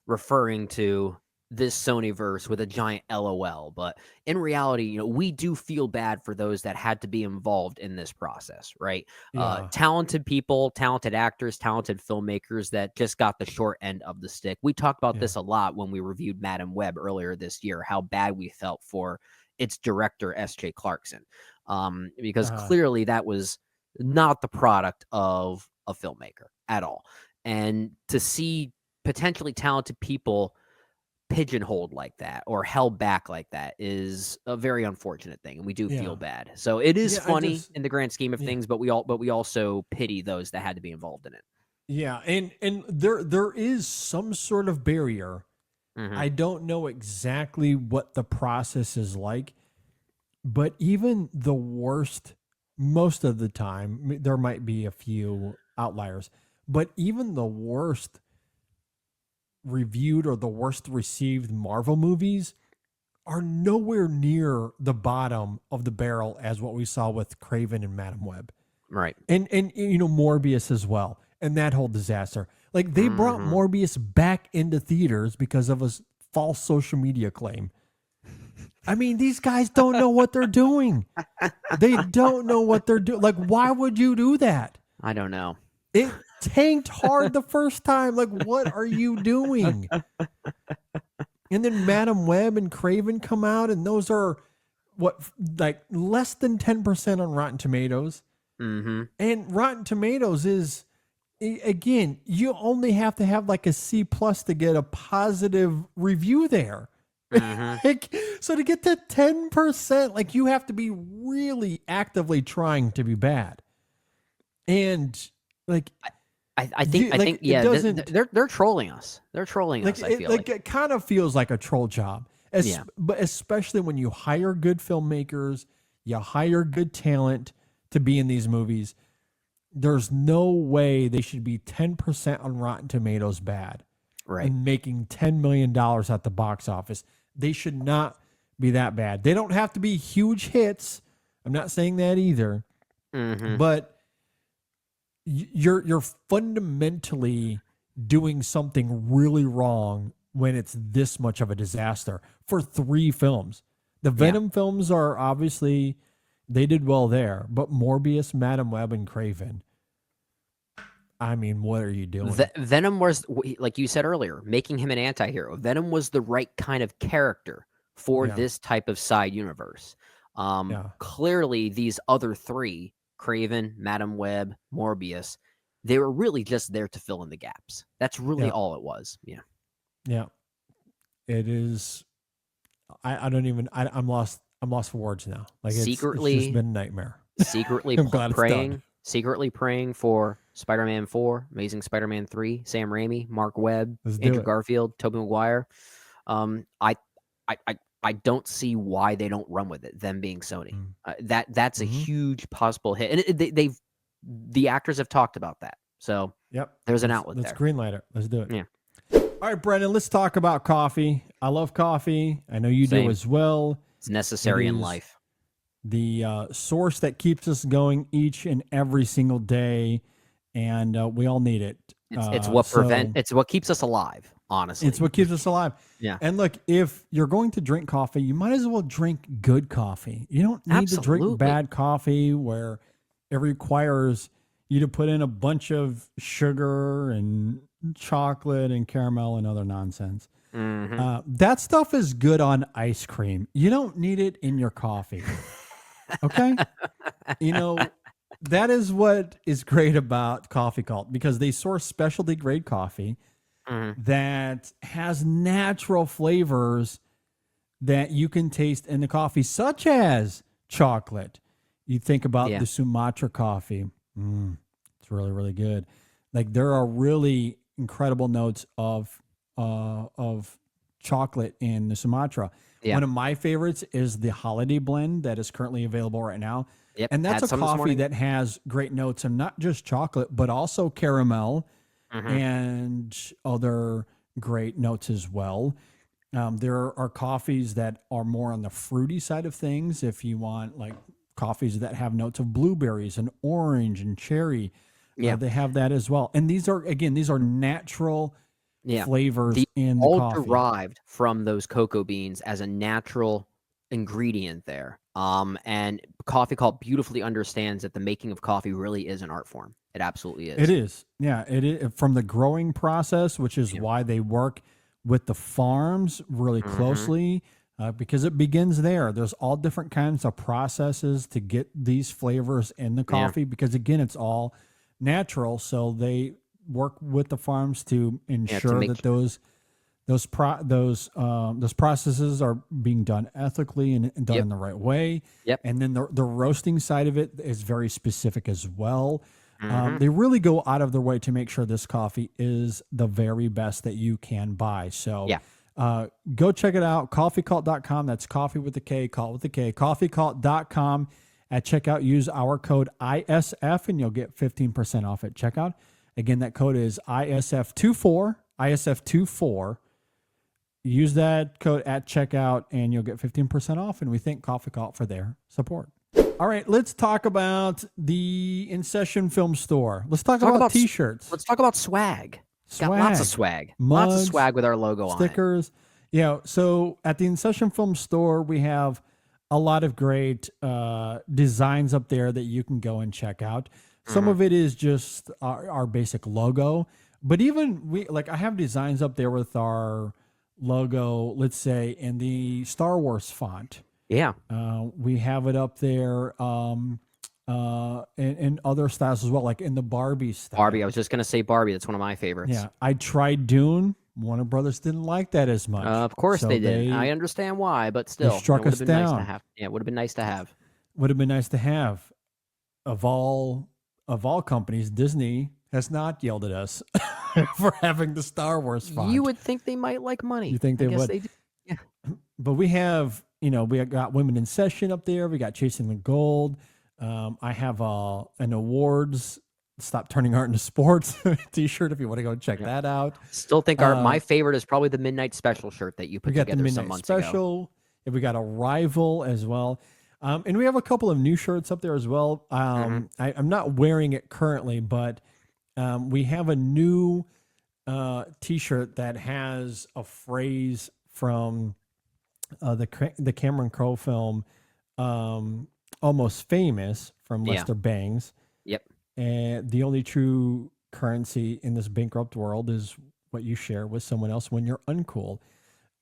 referring to this Sonyverse with a giant LOL, but in reality, we do feel bad for those that had to be involved in this process, right? Talented people, talented actors, talented filmmakers that just got the short end of the stick. We talked about this a lot when we reviewed Madam Web earlier this year, how bad we felt for its director, S.J. Clarkson, because clearly that was not the product of a filmmaker at all. And to see potentially talented people pigeonholed like that or held back like that is a very unfortunate thing, and we do feel bad. So it is funny in the grand scheme of things, but we also pity those that had to be involved in it. Yeah, and there is some sort of barrier. Mhm. I don't know exactly what the process is like, but even the worst, most of the time, there might be a few outliers, but even the worst reviewed or the worst received Marvel movies are nowhere near the bottom of the barrel as what we saw with Craven and Madam Web. Right. And you know, Morbius as well, and that whole disaster. Like they brought Mhm. Morbius back into theaters because of a false social media claim. I mean, these guys don't know what they're doing. They don't know what they're doing. Like, why would you do that? I don't know. It tanked hard the first time. Like, what are you doing? And then Madam Web and Craven come out, and those are what, like less than 10% on Rotten Tomatoes. Mm-hmm. And Rotten Tomatoes is, again, you only have to have like a C plus to get a positive review there. Mm-hmm. Like, so to get to 10%, like you have to be really actively trying to be bad. And like, I think like, it yeah, doesn't- they're trolling us. They're trolling us. I feel like it kind of feels like a troll job. Yeah. But especially when you hire good filmmakers, you hire good talent to be in these movies. There's no way they should be 10% on Rotten Tomatoes bad. Right. And making $10 million at the box office. They should not be that bad. They don't have to be huge hits. I'm not saying that either. Mm-hmm. But you're fundamentally doing something really wrong when it's this much of a disaster for 3 films. The Venom films are obviously, they did well there, but Morbius, Madam Web, and Craven, I mean, what are you doing? Venom was, like you said earlier, making him an anti-hero. Venom was the right kind of character for this type of side universe. Clearly, these other 3, Craven, Madam Web, Morbius, they were really just there to fill in the gaps. That's really all it was. Yeah. Yeah. It is. I don't even. I'm lost. I'm lost for words now. Like it's just been a nightmare. Secretly I'm glad it's done. Secretly praying for Spider-Man 4, Amazing Spider-Man 3, Sam Raimi, Mark Webb, Let's do Andrew it. Garfield, Tobey Maguire. I don't see why they don't run with it. Them being Sony, that's a huge possible hit, and the actors have talked about that. So there's an outlet Let's there. greenlight it. Let's do it. Yeah. All right, Brendan. Let's talk about coffee. I love coffee. I know you Same. do as well. It's necessary in is life. The source that keeps us going each and every single day, and we all need it. It's what keeps us alive. Honestly, it's what keeps us alive. Yeah. And look, if you're going to drink coffee, you might as well drink good coffee. You don't need to drink Absolutely. bad coffee where it requires you to put in a bunch of sugar and chocolate and caramel and other nonsense. That stuff is good on ice cream. You don't need it in your coffee. Okay? You know, that is what is great about Coffee Cult, because they source specialty grade coffee that has natural flavors that you can taste in the coffee, such as chocolate. You think about the Sumatra coffee. It's really, really good. Like there are really incredible notes of chocolate in the Sumatra. Yeah. One of my favorites is the Holiday Blend that is currently available right now. Yep. And that's Had a some this coffee morning. that has great notes, and not just chocolate, but also caramel and other great notes as well. There are coffees that are more on the fruity side of things. If you want like coffees that have notes of blueberries and orange and cherry, they have that as well. And these are natural flavors in the all coffee. derived from those cocoa beans as a natural ingredient there. And Coffee Cult beautifully understands that the making of coffee really is an art form. It absolutely is. It is. Yeah, it is from the growing process, which is why they work with the farms really closely, because it begins there. There's all different kinds of processes to get these flavors in the coffee, because again, it's all natural. So they work with the farms to ensure that those processes are being done ethically and done in the right way. Yep. And then the roasting side of it is very specific as well. They really go out of their way to make sure this coffee is the very best that you can buy. So go check it out. Coffeecult.com. That's coffee with a K, cult with a K. Coffeecult.com. At checkout, use our code ISF and you'll get 15% off at checkout. Again, that code is ISF24, ISF24. Use that code at checkout and you'll get 15% off. And we thank Coffee Cult for their support. All right, let's talk about the InSession Film Store. Let's talk about t-shirts. Let's talk about swag. Got lots of swag. Mugs, lots of swag with our logo on it. Stickers. Yeah, so at the InSession Film Store, we have a lot of great designs up there that you can go and check out. Some of it is just our basic logo, but even I have designs up there with our logo, let's say in the Star Wars font. Yeah. We have it up there in other styles as well, like in the Barbie style. Barbie. I was just going to say Barbie. That's one of my favorites. Yeah. I tried Dune. Warner Brothers didn't like that as much. Of course they didn't. I understand why, but still. They struck us down. Nice to have. Yeah, it would have been nice to have. Would have been nice to have. Of all companies, Disney has not yelled at us for having the Star Wars font. You would think they might like money. You think they would? They do. Yeah. But we have, we got Women in Session up there. We got Chasing the Gold. I have an awards Stop Turning Art into Sports t-shirt if you want to go check that out. Still think my favorite is probably the Midnight Special shirt that you put together the some months ago. Special. We got a Rival as well. And we have a couple of new shirts up there as well. I'm not wearing it currently, but we have a new t-shirt that has a phrase from the Cameron Crowe film, Almost Famous, from Lester Bangs. Yep. And the only true currency in this bankrupt world is what you share with someone else when you're uncool.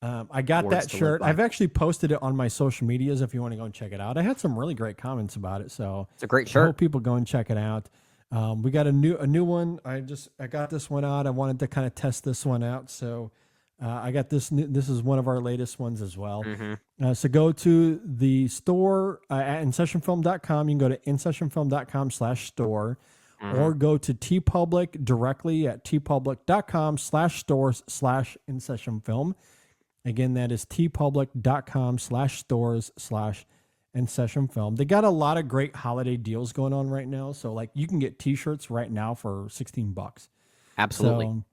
I got that shirt. I've actually posted it on my social medias if you want to go and check it out. I had some really great comments about it. So it's a great shirt. I hope people go and check it out. We got a new one. I got this one out. I wanted to kind of test this one out. So I got this. This is one of our latest ones as well. So go to the store at InSessionFilm.com. You can go to InSessionFilm.com/store or go to TeePublic directly at TeePublic.com/stores/InSessionFilm. Again, that is TeePublic.com/stores/InSessionFilm. They got a lot of great holiday deals going on right now. So you can get t-shirts right now for $16. Absolutely. So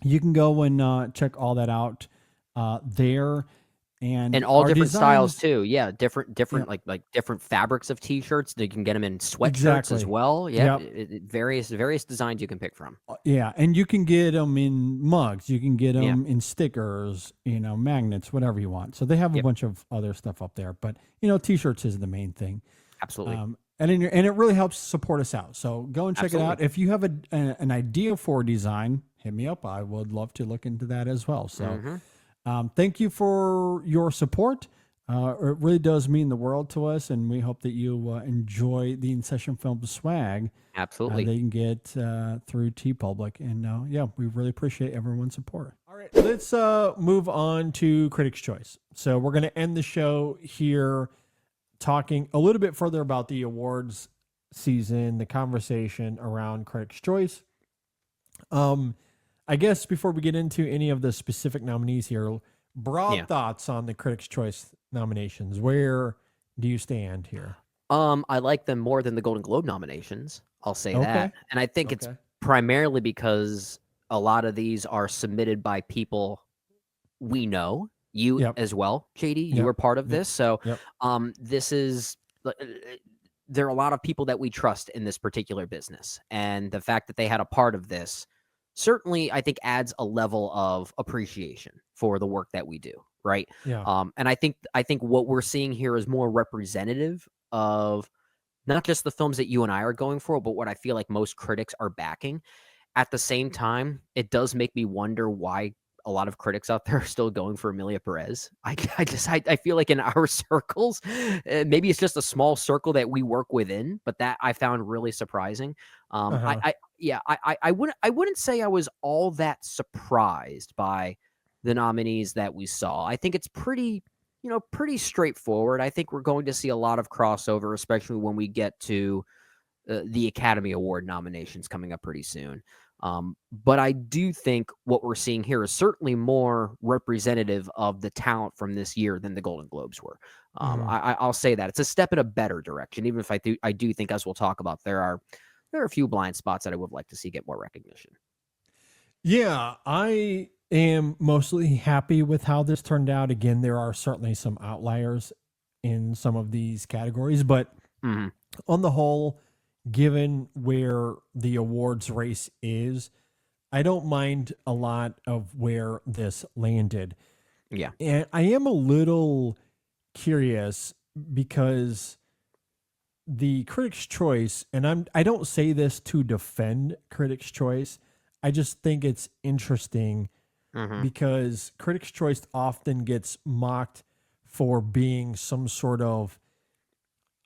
you can go and check all that out there. And all different designs, styles too. Yeah, different like different fabrics of t-shirts. You can get them in sweatshirts as well. Yeah, various designs you can pick from. Yeah, and you can get them in mugs. You can get them in stickers, magnets, whatever you want. So they have a bunch of other stuff up there, but t-shirts is the main thing. Absolutely. And it really helps support us out. So go and check it out. If you have an idea for a design, hit me up. I would love to look into that as well. So. Thank you for your support. It really does mean the world to us, and we hope that you enjoy the InSession Film swag. Absolutely. They can get through TeePublic. And we really appreciate everyone's support. All right, let's move on to Critics' Choice. So we're going to end the show here talking a little bit further about the awards season, the conversation around Critics' Choice. I guess before we get into any of the specific nominees here, broad thoughts on the Critics' Choice nominations. Where do you stand here? I like them more than the Golden Globe nominations. I'll say that. And I think it's primarily because a lot of these are submitted by people we know. You as well, JD. You were part of this. So this is... There are a lot of people that we trust in this particular business. And the fact that they had a part of this certainly, I think, adds a level of appreciation for the work that we do, right? Yeah. And I think what we're seeing here is more representative of not just the films that you and I are going for, but what I feel like most critics are backing. At the same time, it does make me wonder why a lot of critics out there are still going for Emilia Perez. I feel like in our circles, maybe it's just a small circle that we work within, but that I found really surprising. I wouldn't say I was all that surprised by the nominees that we saw. I think it's pretty straightforward. I think we're going to see a lot of crossover, especially when we get to the Academy Award nominations coming up pretty soon. But I do think what we're seeing here is certainly more representative of the talent from this year than the Golden Globes were. I'll say that it's a step in a better direction, even if I do think, as we'll talk about, there are a few blind spots that I would like to see get more recognition. Yeah, I am mostly happy with how this turned out. Again, there are certainly some outliers in some of these categories, but on the whole, given where the awards race is, I don't mind a lot of where this landed. Yeah. And I am a little curious because the Critics' Choice, and I don't say this to defend Critics' Choice, I just think it's interesting because Critics' Choice often gets mocked for being some sort of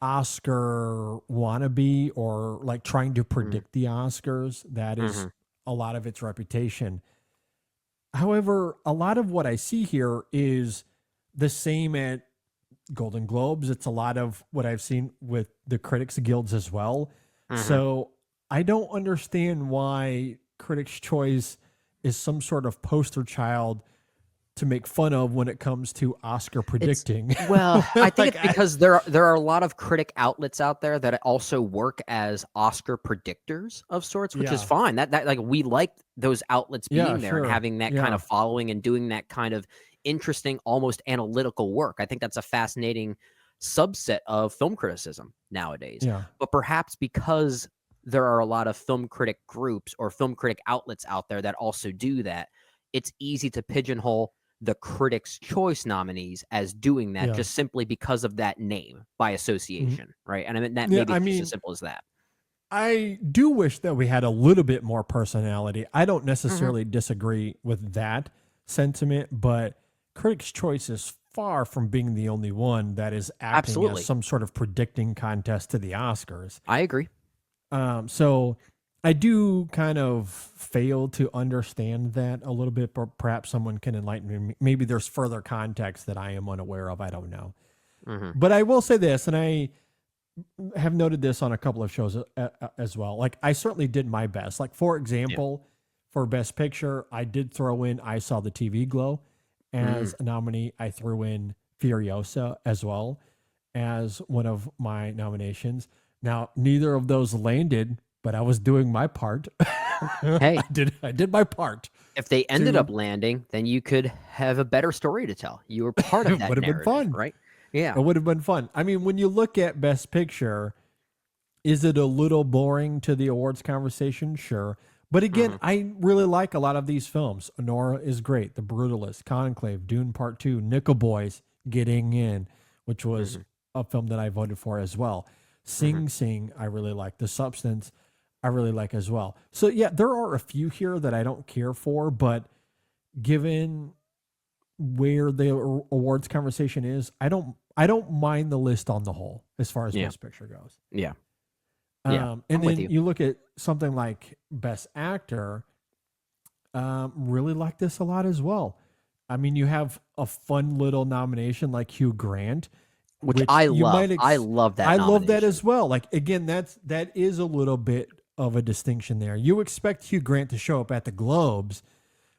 Oscar wannabe or like trying to predict the Oscars. That is a lot of its reputation. However, a lot of what I see here is the same at Golden Globes. It's a lot of what I've seen with the Critics Guilds as well. So I don't understand why Critics' Choice is some sort of poster child to make fun of when it comes to Oscar predicting. Well, I think it's because there are a lot of critic outlets out there that also work as Oscar predictors of sorts, which is fine. That like we like those outlets being there and having that kind of following and doing that kind of interesting, almost analytical work. I think that's a fascinating subset of film criticism nowadays. But perhaps because there are a lot of film critic groups or film critic outlets out there that also do that, it's easy to pigeonhole the Critics' Choice nominees as doing that just simply because of that name by association, right? And I mean, that maybe it's just as simple as that. I do wish that we had a little bit more personality. I don't necessarily disagree with that sentiment, but Critics' Choice is far from being the only one that is acting as some sort of predicting contest to the Oscars. I agree. So I do kind of fail to understand that a little bit, but perhaps someone can enlighten me. Maybe there's further context that I am unaware of. I don't know. But I will say this, and I have noted this on a couple of shows as well. Like, I certainly did my best. Like, for example, for Best Picture, I did throw in I Saw the TV Glow as a nominee. I threw in Furiosa as well as one of my nominations. Now, neither of those landed, but I was doing my part. Hey, I did my part. If they ended up landing, then you could have a better story to tell. You were part of that. Would have been fun, right? Yeah, it would have been fun. I mean, when you look at Best Picture, is it a little boring to the awards conversation? Sure, but again, I really like a lot of these films. Honora is great. The Brutalist, Conclave, Dune Part 2, Nickel Boys getting in, which was a film that I voted for as well. Sing Sing, I really like. The Substance, I really like as well. So yeah, there are a few here that I don't care for, but given where the awards conversation is, I don't mind the list on the whole as far as Best Picture goes. Yeah. And then you look at something like Best Actor, really like this a lot as well. I mean, you have a fun little nomination like Hugh Grant, which I love. I love that. I love that as well. Like, again, that is a little bit of a distinction there. You expect Hugh Grant to show up at the Globes,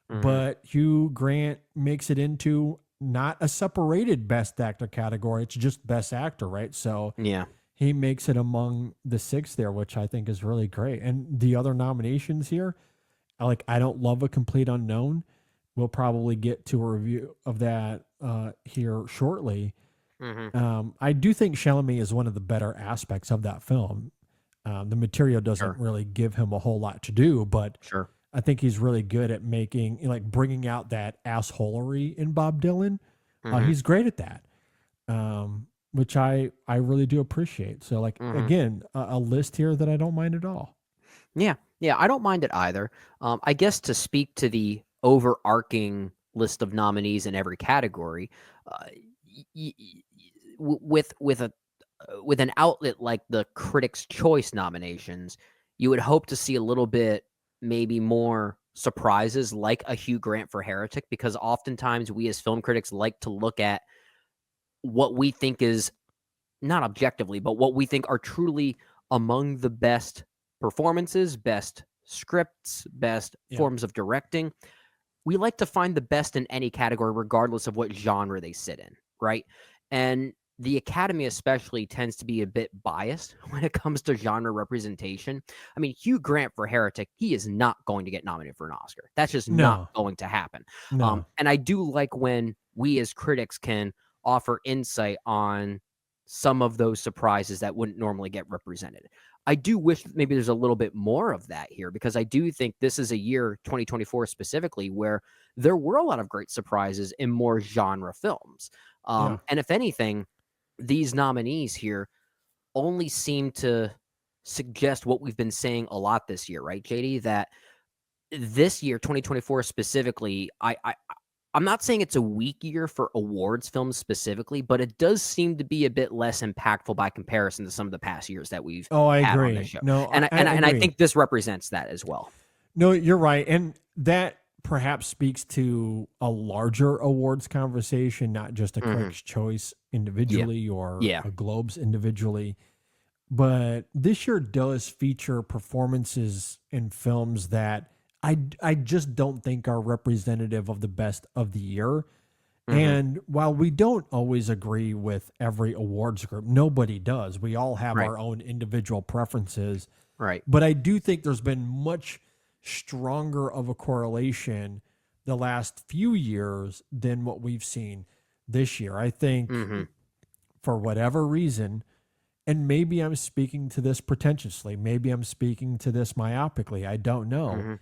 but Hugh Grant makes it into not a separated Best Actor category. It's just Best Actor, right? So he makes it among the 6 there, which I think is really great. And the other nominations here, like, I Don't Love a Complete Unknown. We'll probably get to a review of that here shortly. I do think Chalamet is one of the better aspects of that film. The material doesn't really give him a whole lot to do, but I think he's really good at bringing out that assholery in Bob Dylan. He's great at that, which I really do appreciate. So, again, a list here that I don't mind at all. Yeah, I don't mind it either. I guess to speak to the overarching list of nominees in every category, with an outlet like the Critics' Choice nominations, you would hope to see a little bit, maybe more surprises, like a Hugh Grant for Heretic, because oftentimes we as film critics like to look at what we think is not objectively, but what we think are truly among the best performances, best scripts, best forms of directing. We like to find the best in any category, regardless of what genre they sit in, right? And the Academy especially tends to be a bit biased when it comes to genre representation. I mean, Hugh Grant for Heretic, he is not going to get nominated for an Oscar. That's just not going to happen. No. And I do like when we as critics can offer insight on some of those surprises that wouldn't normally get represented. I do wish maybe there's a little bit more of that here, because I do think this is a year, 2024 specifically, where there were a lot of great surprises in more genre films. And if anything, these nominees here only seem to suggest what we've been saying a lot this year, right, JD? That this year, 2024 specifically, I'm not saying it's a weak year for awards films specifically, but it does seem to be a bit less impactful by comparison to some of the past years that we've had on this show. No, and I agree. think this represents that as well. No, you're right. And that perhaps speaks to a larger awards conversation, not just a Critics' Choice individually or a Globes individually. But this year does feature performances in films that I just don't think are representative of the best of the year. And while we don't always agree with every awards group, nobody does. We all have our own individual preferences. Right. But I do think there's been much stronger of a correlation the last few years than what we've seen this year. I think for whatever reason, and maybe I'm speaking to this pretentiously, maybe I'm speaking to this myopically, I don't know,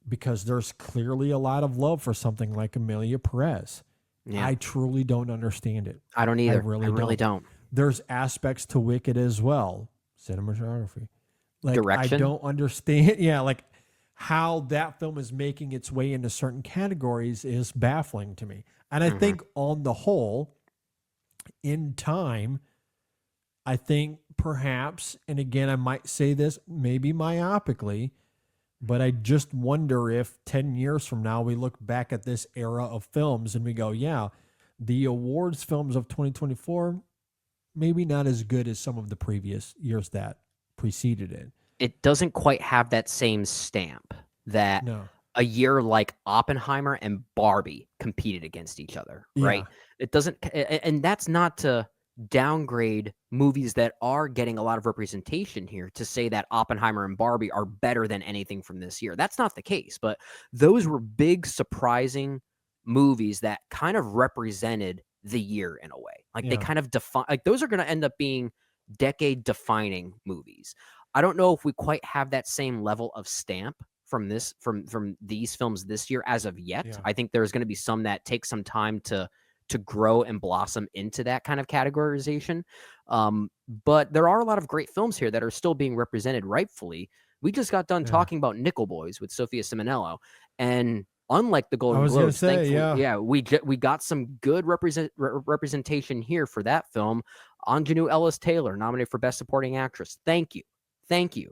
because there's clearly a lot of love for something like Amelia Perez. Yeah. I truly don't understand it. I don't either. I really don't. There's aspects to Wicked as well. Cinematography. Like, Direction? I don't understand. Like how that film is making its way into certain categories is baffling to me. And I think on the whole, in time, I think perhaps, and again, I might say this maybe myopically, but I just wonder if 10 years from now, we look back at this era of films and we go, yeah, the awards films of 2024, maybe not as good as some of the previous years that preceded it. It doesn't quite have that same stamp that a year like Oppenheimer and Barbie competed against each other, right? It doesn't, and that's not to downgrade movies that are getting a lot of representation here to say that Oppenheimer and Barbie are better than anything from this year. That's not the case, but those were big, surprising movies that kind of represented the year in a way. Like they kind of define, like those are going to end up being decade defining movies. I don't know if we quite have that same level of stamp from this, from these films this year as of yet. I think there's going to be some that take some time to grow and blossom into that kind of categorization. But there are a lot of great films here that are still being represented rightfully. We just got done talking about Nickel Boys with Sophia Simonello, and unlike the Golden Globes, thankfully, we got some good representation here for that film. Anjanou Ellis-Taylor nominated for Best Supporting Actress. Thank you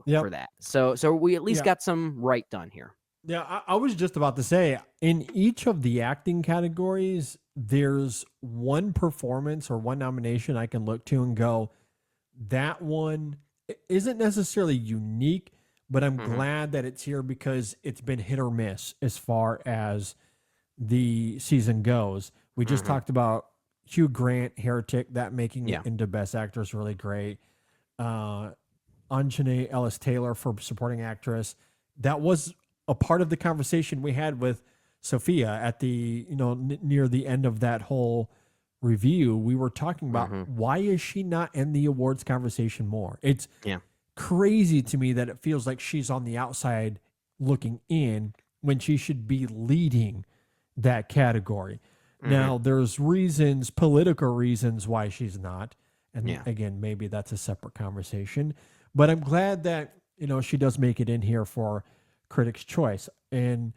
for that. So we at least got some right done here. Yeah, I was just about to say, in each of the acting categories, there's one performance or one nomination I can look to and go, that one isn't necessarily unique, but I'm glad that it's here because it's been hit or miss as far as the season goes. We just talked about Hugh Grant, Heretic, that making it into Best Actor is really great. Anjanou Ellis-Taylor for Supporting Actress. That was a part of the conversation we had with Sophia at the, near the end of that whole review. We were talking about why is she not in the awards conversation more? It's crazy to me that it feels like she's on the outside looking in when she should be leading that category. Now, there's reasons, political reasons why she's not. And again, maybe that's a separate conversation. But I'm glad that, she does make it in here for Critics' Choice. And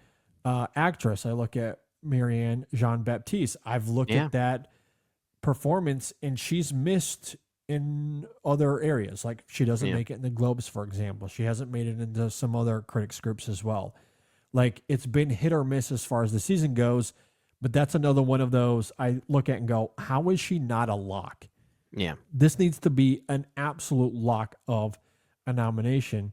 actress, I look at Marianne Jean-Baptiste. I've looked at that performance, and she's missed in other areas. Like she doesn't make it in the Globes, for example. She hasn't made it into some other critics groups as well. Like it's been hit or miss as far as the season goes. But that's another one of those I look at and go, how is she not a lock? Yeah. This needs to be an absolute lock of a nomination.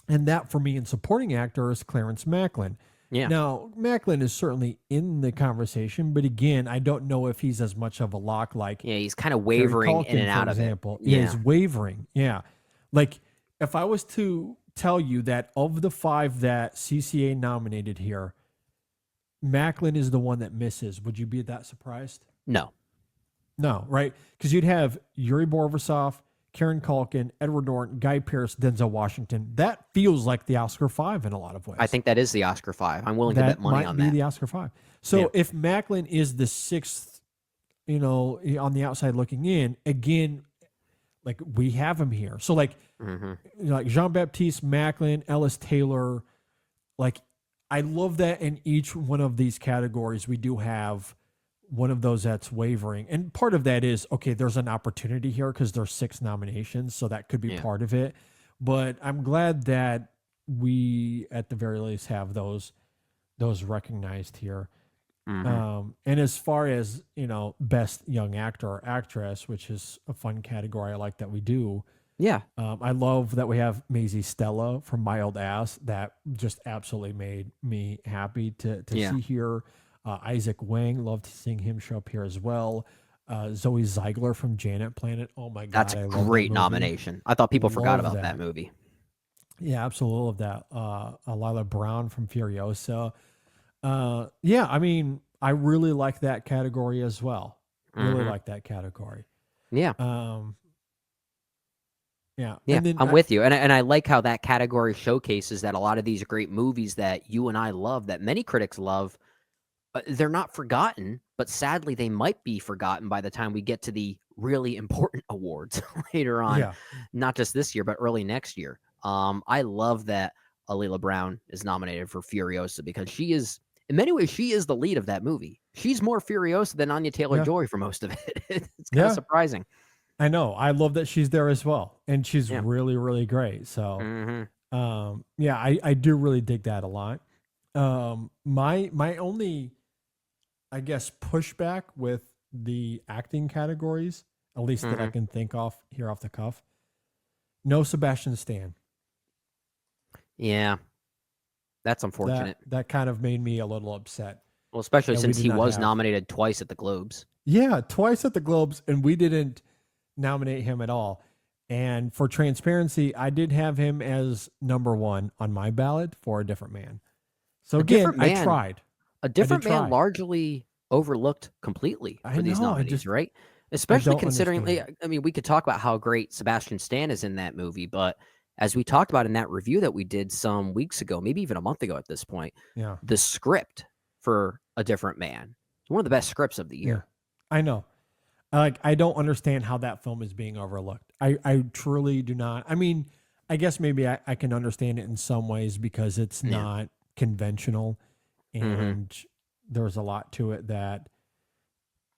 And that for me in supporting actor is Clarence Macklin. Yeah. Now, Macklin is certainly in the conversation, but again, I don't know if he's as much of a lock like Yeah, he's kind of Harry wavering in Culkin, and out for of example. it. Yeah, he's wavering. Yeah. Like if I was to tell you that of the 5 that CCA nominated here, Macklin is the one that misses, would you be that surprised? No. No, right? Because you'd have Yuri Borisov, Karen Culkin, Edward Norton, Guy Pearce, Denzel Washington. That feels like the Oscar 5 in a lot of ways. I think that is the Oscar 5. I'm willing to bet money on might be that. the Oscar 5. So if Macklin is the 6th, on the outside looking in, again, like we have him here. So like Jean-Baptiste Macklin, Ellis Taylor, like I love that in each one of these categories we do have one of those that's wavering. And part of that is, okay, there's an opportunity here because there's 6 nominations, so that could be part of it. But I'm glad that we, at the very least, have those recognized here. And as far as, best young actor or actress, which is a fun category I like that we do. Yeah. I love that we have Maisie Stella from My Old Ass. That just absolutely made me happy to see here. Isaac Wang, loved seeing him show up here as well. Zoe Ziegler from Janet Planet. Oh my God. That's a great nomination. I thought people forgot about that movie. Yeah, absolutely love that. Lila Brown from Furiosa. Yeah, I mean, I really like that category as well. Really like that category. Yeah. Yeah. Yeah, And then I'm with you. And I like how that category showcases that a lot of these great movies that you and I love, that many critics love, they're not forgotten, but sadly they might be forgotten by the time we get to the really important awards later on. Not just this year, but early next year. I love that Alila Brown is nominated for Furiosa because she is, in many ways, she is the lead of that movie. She's more Furiosa than Anya Taylor-Joy for most of it. It's kind of surprising. I know. I love that she's there as well. And she's really, really great. So, I do really dig that a lot. My only, I guess, pushback with the acting categories, at least that I can think of here off the cuff, no Sebastian Stan. Yeah, that's unfortunate. That kind of made me a little upset. Well, especially since he was nominated twice at the Globes. Yeah, twice at the Globes, and we didn't nominate him at all. And for transparency, I did have him as number 1 on my ballot for A Different Man. So again, I tried. A Different Man largely overlooked completely for these nominees, right? Especially considering, we could talk about how great Sebastian Stan is in that movie, but as we talked about in that review that we did some weeks ago, maybe even a month ago at this point, the script for A Different Man is one of the best scripts of the year. I know. I don't understand how that film is being overlooked. I truly do not. I mean, I guess maybe I can understand it in some ways because it's not conventional and there's a lot to it that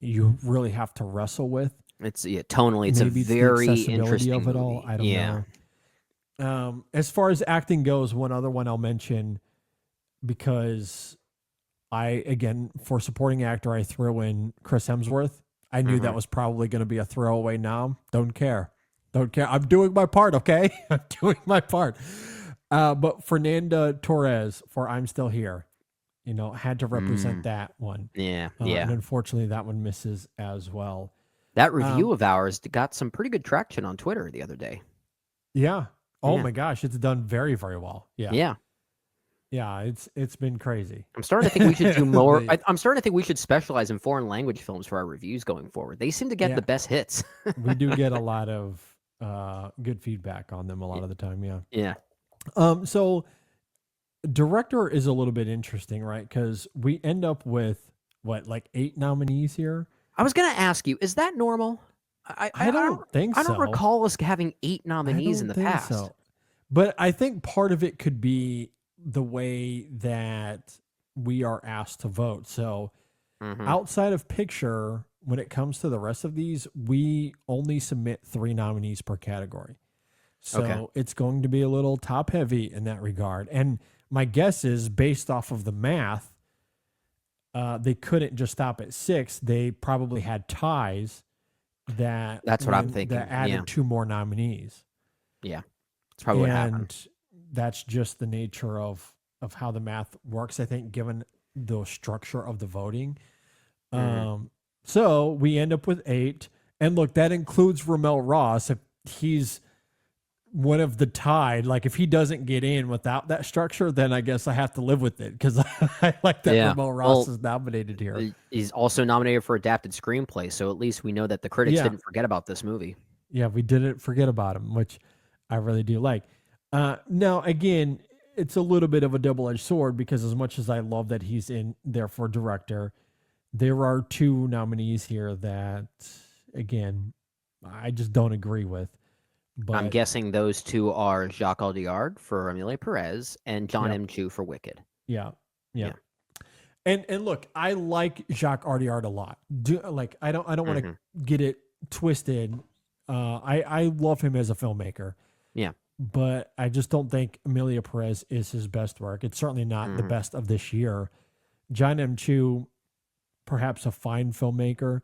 you really have to wrestle with. It's tonally, it's maybe a very interesting of it all. Movie. I don't know. As far as acting goes, one other one I'll mention because again, for supporting actor, I threw in Chris Hemsworth. I knew that was probably going to be a throwaway nom. Don't care. I'm doing my part, okay? I'm doing my part. But Fernanda Torres for I'm Still Here, had to represent that one. And unfortunately, that one misses as well. That review of ours got some pretty good traction on Twitter the other day. Yeah. Oh my gosh, it's done very, very well. Yeah. Yeah, it's been crazy. I'm starting to think we should do more. I'm starting to think we should specialize in foreign language films for our reviews going forward. They seem to get the best hits. We do get a lot of good feedback on them a lot of the time. Yeah. So director is a little bit interesting, right? Because we end up with 8 nominees here. I was going to ask you, is that normal? I don't think so. I don't recall us having 8 nominees in the past. So. But I think part of it could be the way that we are asked to vote. So outside of picture, when it comes to the rest of these, we only submit 3 nominees per category. So it's going to be a little top heavy in that regard. And my guess is based off of the math, they couldn't just stop at 6. They probably had ties that's what I'm thinking. That added 2 more nominees. Yeah. That's probably what happened. And that's just the nature of how the math works, I think, given the structure of the voting. So we end up with 8. And look, that includes Ramel Ross. If he's one of the tied, like if he doesn't get in without that structure, then I guess I have to live with it because I like that Ramel Ross is nominated here. He's also nominated for adapted screenplay, so at least we know that the critics didn't forget about this movie. Yeah, we didn't forget about him, which I really do like. Now, again, it's a little bit of a double-edged sword because as much as I love that he's in there for director, there are 2 nominees here that, again, I just don't agree with. But I'm guessing those 2 are Jacques Audiard for Amelie Perez and John M. Chu for Wicked. Yeah. And look, I like Jacques Audiard a lot. I don't want to get it twisted. I love him as a filmmaker. Yeah. But I just don't think Amelia Perez is his best work. It's certainly not the best of this year. John M. Chu, perhaps a fine filmmaker.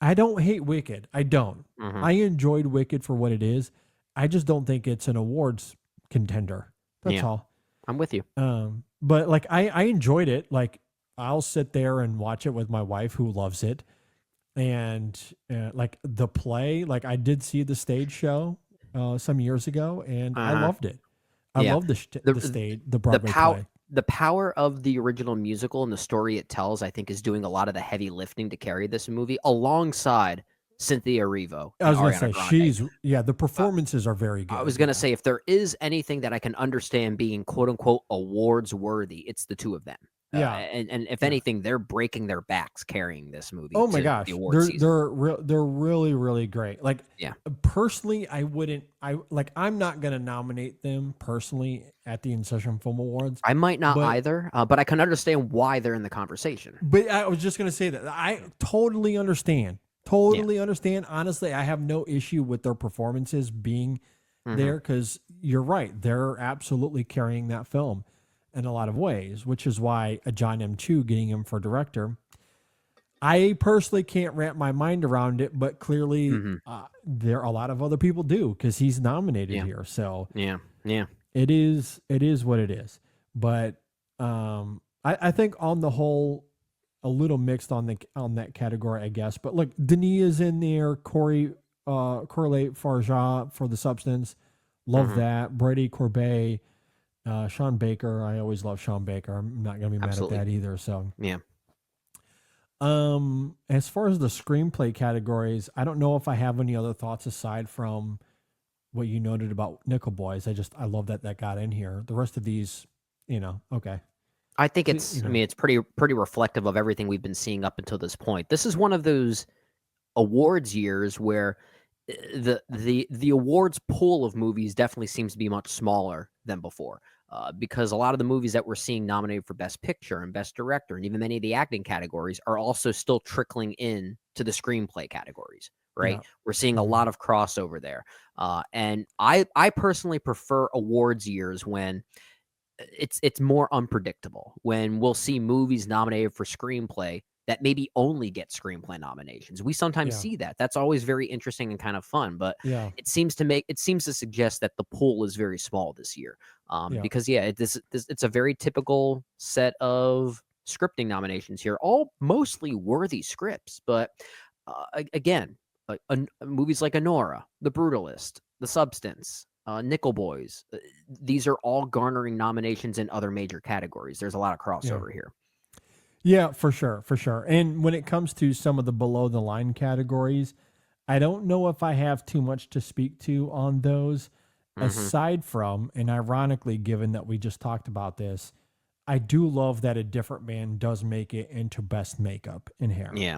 I don't hate Wicked. I don't. I enjoyed Wicked for what it is. I just don't think it's an awards contender. That's all. I'm with you. But like I enjoyed it. Like I'll sit there and watch it with my wife who loves it. And like the play, like I did see the stage show some years ago, and I loved it. I love the Broadway play. The power of the original musical and the story it tells, I think, is doing a lot of the heavy lifting to carry this movie alongside Cynthia Erivo. I was going to say, the performances are very good. I was going to say, if there is anything that I can understand being quote unquote awards worthy, it's the 2 of them. And if anything, they're breaking their backs carrying this movie. Oh my gosh, they're really, really great. Like, personally, I'm not gonna nominate them personally at the InSession Film Awards. I might not either, but I can understand why they're in the conversation. But I was just gonna say that I totally understand. Understand. Honestly, I have no issue with their performances being there because you're right, they're absolutely carrying that film in a lot of ways, which is why a John M. Chu getting him for director. I personally can't wrap my mind around it, but clearly there are a lot of other people do because he's nominated here. So it is what it is. But I think on the whole, a little mixed on that category, I guess. But look, Denis is in there. Correlate Farja for The Substance. Love that. Brady Corbet. Sean Baker, I always love Sean Baker. I'm not going to be mad at that either. So as far as the screenplay categories, I don't know if I have any other thoughts aside from what you noted about Nickel Boys. I love that got in here. The rest of these, okay. I think it's it's pretty reflective of everything we've been seeing up until this point. This is one of those awards years where the awards pool of movies definitely seems to be much smaller than before. Because a lot of the movies that we're seeing nominated for Best Picture and Best Director, and even many of the acting categories, are also still trickling in to the screenplay categories, right? Yeah. We're seeing a lot of crossover there. And I personally prefer awards years when it's more unpredictable, when we'll see movies nominated for screenplay that maybe only get screenplay nominations. We sometimes see that. That's always very interesting and kind of fun, but it seems to suggest that the pool is very small this year. Because it's a very typical set of scripting nominations here, all mostly worthy scripts. But again, movies like Anora, The Brutalist, The Substance, Nickel Boys, these are all garnering nominations in other major categories. There's a lot of crossover here. Yeah, for sure. And when it comes to some of the below the line categories, I don't know if I have too much to speak to on those. Aside from, and ironically, given that we just talked about this, I do love that A Different Man does make it into best makeup in hair. Yeah.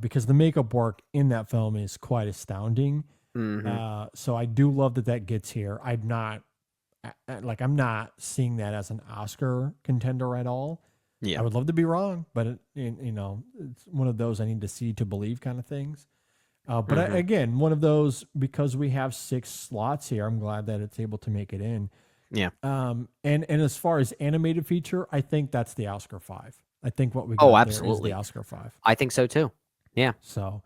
Because the makeup work in that film is quite astounding. So I do love that gets here. I'm not seeing that as an Oscar contender at all. Yeah, I would love to be wrong, but it's one of those I need to see to believe kind of things. But again, one of those, because we have 6 slots here, I'm glad that it's able to make it in. Yeah. And as far as animated feature, I think that's the Oscar 5. I think what we got there is the Oscar 5. I think so too. Yeah. So,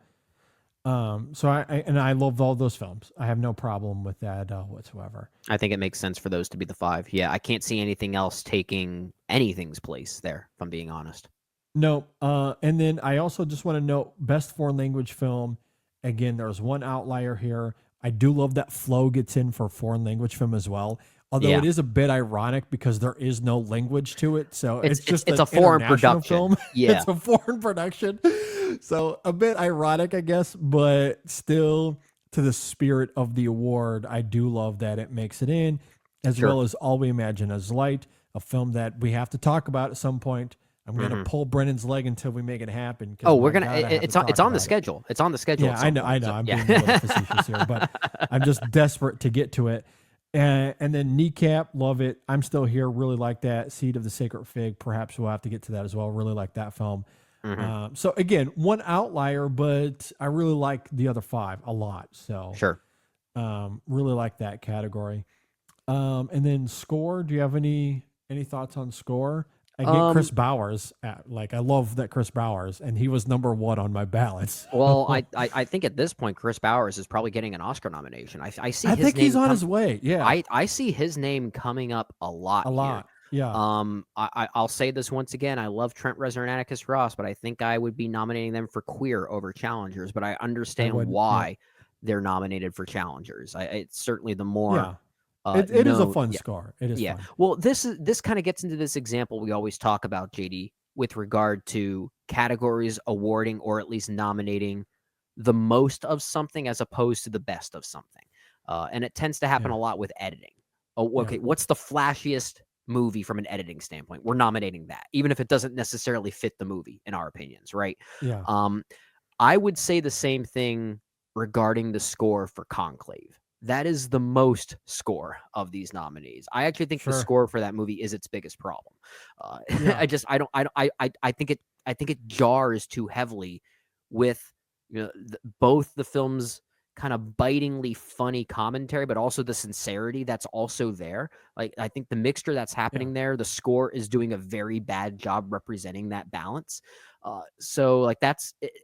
So I love all those films. I have no problem with that whatsoever. I think it makes sense for those to be the 5. Yeah, I can't see anything else taking anything's place there, if I'm being honest. No. And then I also just want to note best foreign language film. Again, there's one outlier here. I do love that Flow gets in for foreign language film as well. Although Yeah. it is a bit ironic because there is no language to it. So it's just it's an a foreign international production. film. Yeah. It's a foreign production. So a bit ironic, I guess, but still to the spirit of the award, I do love that it makes it in, as Sure. well as All We Imagine Is Light, a film that we have to talk about at some point. I'm going to pull Brennan's leg until we make it happen. 'cause Oh, we're my gonna. God, I have It's to on. It's talk on the about it. schedule. It's on the schedule. Yeah, at I some know. point, I know. so- I'm yeah. being a little facetious here, but I'm just desperate to get to it. And then Kneecap, love it. I'm Still Here, really like that. Seed of the Sacred Fig, perhaps we'll have to get to that as well. Really like that film. So again, one outlier, but I really like the other 5 a lot. So Sure. really like that category. And then score. Do you have any thoughts on score? I get Chris Bowers. I love that Chris Bowers, and he was number 1 on my ballots. Well, I think at this point, Chris Bowers is probably getting an Oscar nomination. I see. I his think name he's on come- his way. Yeah, I see his name coming up a lot. a lot. Yeah. I'll say this once again. I love Trent Reznor and Atticus Ross, but I think I would be nominating them for Queer over Challengers. But I understand would, yeah. why they're nominated for Challengers. Yeah. It's certainly the more. It is a known- fun yeah. score. It is Yeah. fun. Well, this kind of gets into this example we always talk about, JD, with regard to categories awarding or at least nominating the most of something as opposed to the best of something. And it tends to happen Yeah. a lot with editing. Oh, okay. What's the flashiest movie from an editing standpoint? We're nominating that, even if it doesn't necessarily fit the movie, in our opinions, right? Yeah. I would say the same thing regarding the score for Conclave. That is the most score of these nominees. I actually think the Sure. score for that movie is its biggest problem. Yeah. I think it jars too heavily with both the film's kind of bitingly funny commentary, but also the sincerity that's also there. Like, I think the mixture that's happening there, the score is doing a very bad job representing that balance. So like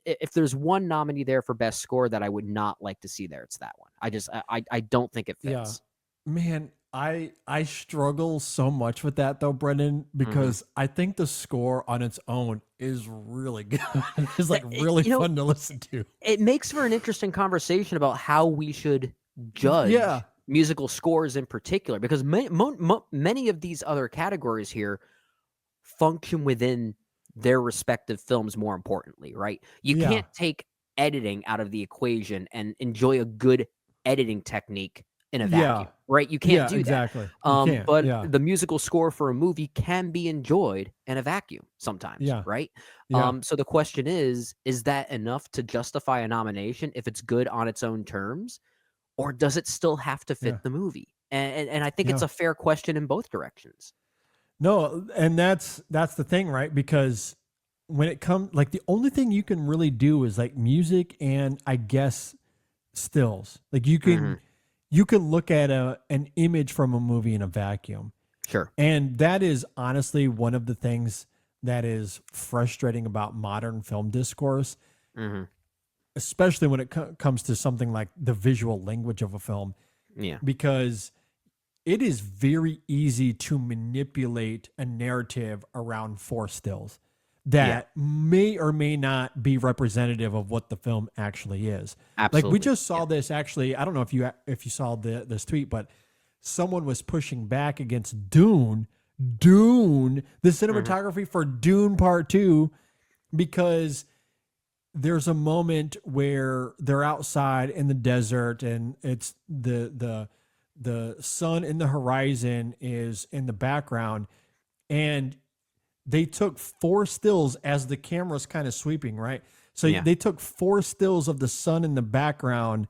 if there's one nominee there for best score that I would not like to see there, it's that one. I don't think it fits. Man, I struggle so much with that though, Brendan, because I think the score on its own is really good. It's like really fun to listen to. It makes for an interesting conversation about how we should judge musical scores in particular, because many of these other categories here function within their respective films more importantly, right? You can't take editing out of the equation and enjoy a good editing technique in a vacuum, right? You can't do exactly. that. But the musical score for a movie can be enjoyed in a vacuum sometimes, right? So the question is that enough to justify a nomination if it's good on its own terms, or does it still have to fit the movie? And I think it's a fair question in both directions. No, and that's the thing, right? Because when it comes, like, the only thing you can really do is like music and I guess stills. Like you can look at an image from a movie in a vacuum. Sure. And that is honestly one of the things that is frustrating about modern film discourse, especially when it comes to something like the visual language of a film. Yeah. Because it is very easy to manipulate a narrative around 4 stills that may or may not be representative of what the film actually is. Absolutely. Like we just saw this actually. I don't know if you saw this tweet, but someone was pushing back against Dune, the cinematography for Dune Part 2, because there's a moment where they're outside in the desert and it's the sun in the horizon is in the background, and they took 4 stills as the camera's kind of sweeping, right? So they took 4 stills of the sun in the background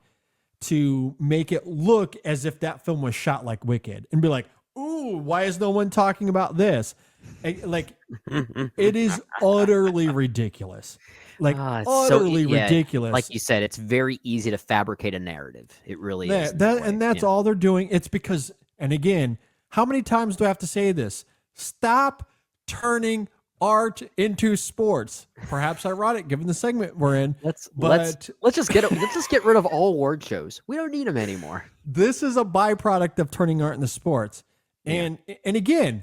to make it look as if that film was shot like Wicked, and be like, ooh, why is no one talking about this? Like, it is utterly ridiculous. Like, utterly ridiculous. Like you said, it's very easy to fabricate a narrative. It really is. That's all they're doing. It's because, and again, how many times do I have to say this? Stop turning art into sports. Perhaps ironic given the segment we're in. Let's just get rid of all award shows. We don't need them anymore. This is a byproduct of turning art into sports. And again,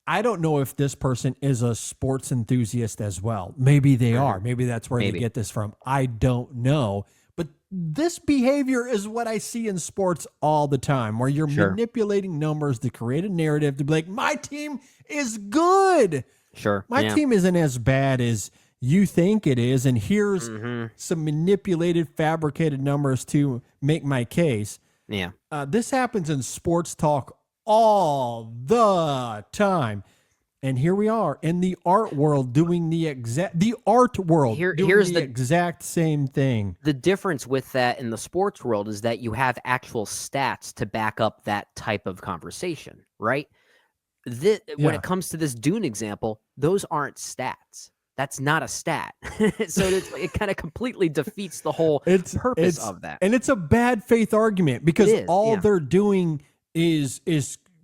I don't know if this person is a sports enthusiast as well. Maybe they are. Maybe that's where they get this from. I don't know. But this behavior is what I see in sports all the time, where you're manipulating numbers to create a narrative to be like, my team is good. Sure. My team isn't as bad as you think it is. And here's some manipulated, fabricated numbers to make my case. Yeah. This happens in sports talk all the time. And here we are in the art world doing the exact exact same thing. The difference with that in the sports world is that you have actual stats to back up that type of conversation, right? When it comes to this Dune example, those aren't stats. That's not a stat. So it kind of completely defeats the whole purpose of that. And it's a bad faith argument because they're doing is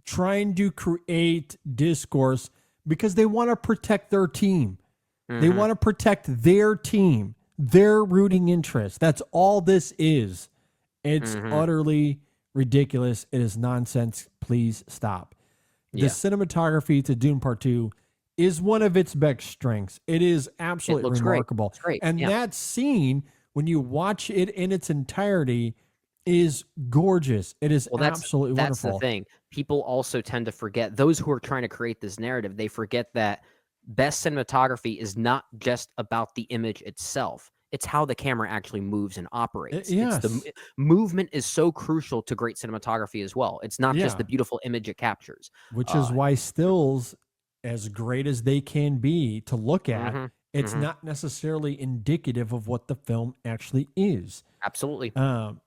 trying to create discourse because they want to protect their team. They want to protect their team, their rooting interest. That's all this is. It's utterly ridiculous. It is nonsense. Please stop. The cinematography to Dune Part 2 is one of its best strengths. It is absolutely remarkable. It's great. And that scene, when you watch it in its entirety, is gorgeous. It is absolutely wonderful. That's the thing. People also tend to forget, those who are trying to create this narrative, they forget that best cinematography is not just about the image itself. It's how the camera actually moves and operates. The movement is so crucial to great cinematography as well. It's not just the beautiful image it captures. Which is why stills, as great as they can be to look at, it's not necessarily indicative of what the film actually is. Absolutely.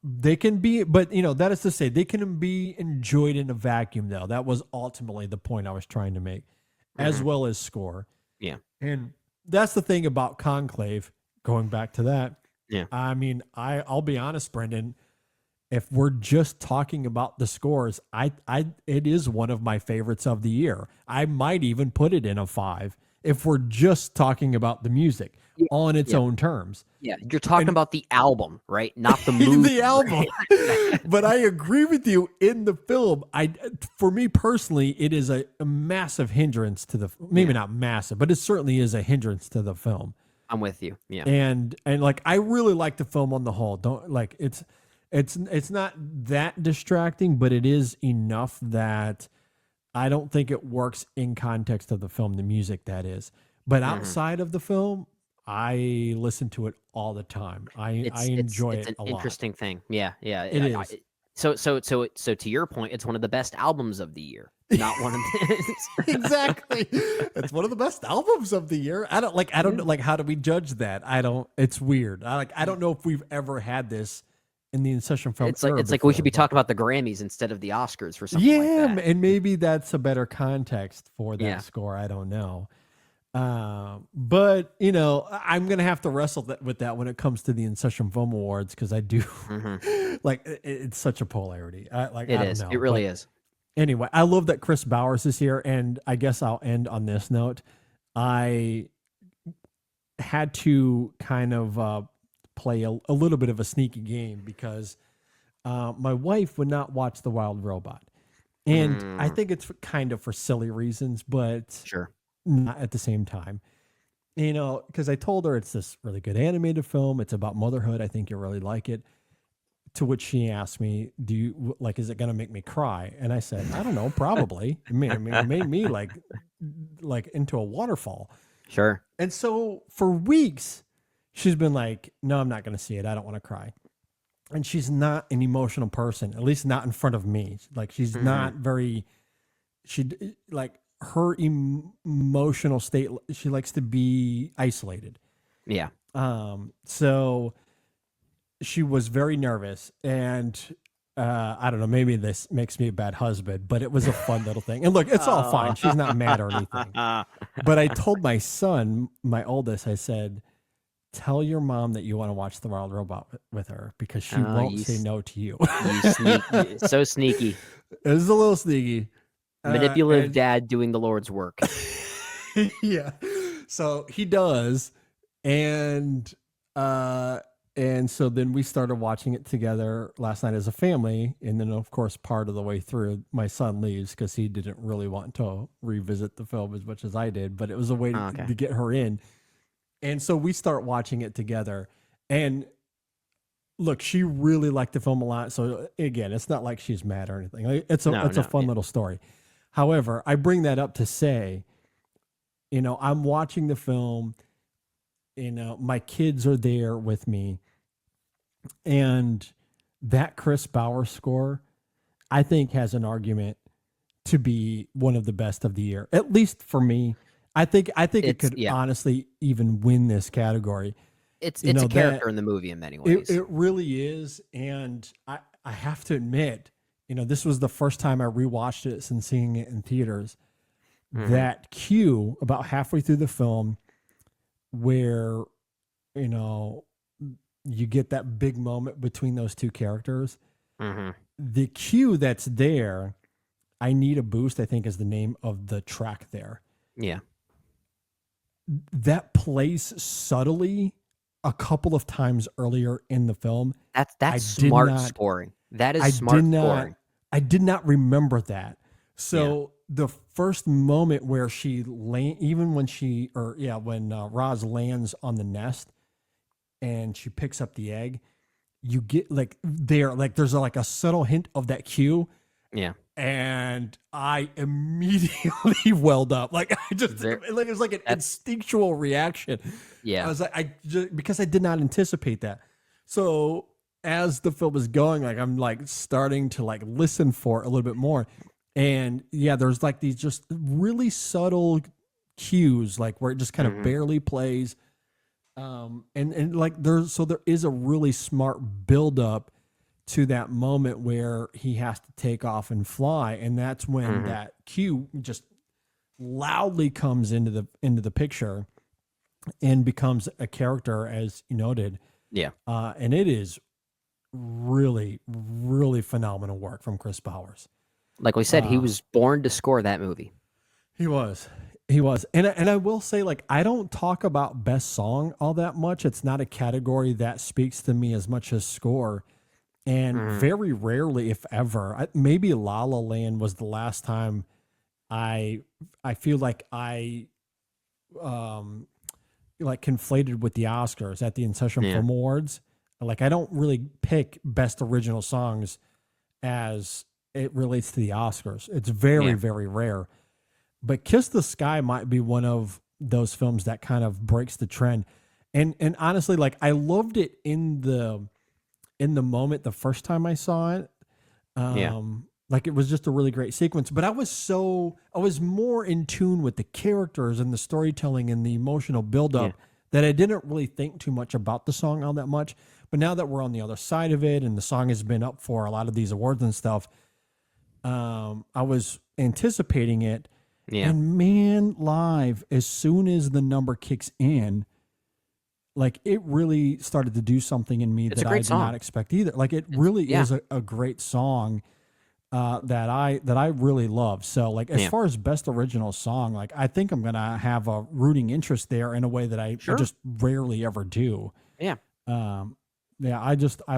They can be, but that is to say, they can be enjoyed in a vacuum, though. That was ultimately the point I was trying to make, as well as score. Yeah. And that's the thing about Conclave, going back to that. Yeah. I mean, I'll be honest, Brendan, if we're just talking about the scores, it is one of my favorites of the year. I might even put it in a 5 if we're just talking about the music on its own terms. Yeah, you're talking about the album, right? Not the movie. The album. But I agree with you in the film. For me personally, it is a massive hindrance to the, maybe not massive, but it certainly is a hindrance to the film. I'm with you. Yeah. And like, I really like the film on the whole. It's not that distracting, but it is enough that I don't think it works in context of the film, the music that is. But outside of the film, I listen to it all the time. I enjoy it a lot. It's an interesting thing. Yeah. It is. So to your point, it's one of the best albums of the year. Not one of the Exactly. It's one of the best albums of the year. I don't know, how do we judge that? It's weird. I don't know if we've ever had this in the InSession Film. It's like we should be talking about the Grammys insteed of the Oscars for something like that. And maybe that's a better context for that score. I don't know. But I'm gonna have to wrestle with that when it comes to the InSession Film Awards, because I do it's such a polarity. It is. It really is. Anyway, I love that Chris Bowers is here, and I guess I'll end on this note. I had to kind of play a little bit of a sneaky game because my wife would not watch The Wild Robot, and I think it's kind of for silly reasons, but not at the same time, because I told her it's this really good animated film. It's about motherhood. I think you'll really like it. To which she asked me, "Do you is it going to make me cry?" And I said, "I don't know, probably." It made me like into a waterfall. Sure. And so for weeks, she's been like, "No, I'm not going to see it. I don't want to cry." And she's not an emotional person, at least not in front of me. She's not very. Her emotional state, she likes to be isolated. Yeah. So she was very nervous, and I don't know, maybe this makes me a bad husband, but it was a fun little thing. And look, it's all fine. She's not mad or anything. But I told my son, my oldest, I said, "Tell your mom that you want to watch The Wild Robot with her, because she won't say no to you." So sneaky. It was a little sneaky. Manipulative dad doing the Lord's work. Yeah. So he does, and so then we started watching it together last night as a family, and then of course part of the way through, my son leaves because he didn't really want to revisit the film as much as I did, but it was a way to get her in, and so we start watching it together, and look, she really liked the film a lot. So again, it's not like she's mad or anything. Like, it's a fun little story. However, I bring that up to say, I'm watching the film, my kids are there with me, and that Chris Bauer score, I think, has an argument to be one of the best of the year, at least for me. I think it could honestly even win this category. It's a character in the movie in many ways. It really is. And I have to admit, this was the first time I rewatched it since seeing it in theaters. Mm-hmm. That cue about halfway through the film where, you get that big moment between those two characters. Mm-hmm. The cue that's there, I Need a Boost, I think is the name of the track there. Yeah. That plays subtly a couple of times earlier in the film. That's smart scoring. That is smart scoring. I did not remember that. So the first moment where when Roz lands on the nest and she picks up the egg, you get there's a subtle hint of that cue. Yeah. And I immediately welled up. It was like an instinctual reaction. Yeah. I was because I did not anticipate that. So as the film is going, I'm starting to listen for it a little bit more. And there's these just really subtle cues, where it just kind of barely plays. There is a really smart buildup to that moment where he has to take off and fly, and that's when that cue just loudly comes into the picture and becomes a character, as you noted. Yeah. And it is really, really phenomenal work from Chris Bowers. Like we said, he was born to score that movie. He was. And I will say, I don't talk about best song all that much. It's not a category that speaks to me as much as score. And very rarely, if ever, maybe La La Land was the last time I feel like I conflated with the Oscars at the InSession Film Awards. I don't really pick best original songs as it relates to the Oscars. It's very, very rare. But Kiss the Sky might be one of those films that kind of breaks the trend. And honestly, I loved it in the moment the first time I saw it. It was just a really great sequence, but I was more in tune with the characters and the storytelling and the emotional buildup that I didn't really think too much about the song all that much. But now that we're on the other side of it and the song has been up for a lot of these awards and stuff, I was anticipating it. Yeah. And man, live, as soon as the number kicks in, it really started to do something in me that I did not expect either. It really is a great song that I really love. So as far as best original song, I think I'm gonna have a rooting interest there in a way that I just rarely ever do. Yeah. I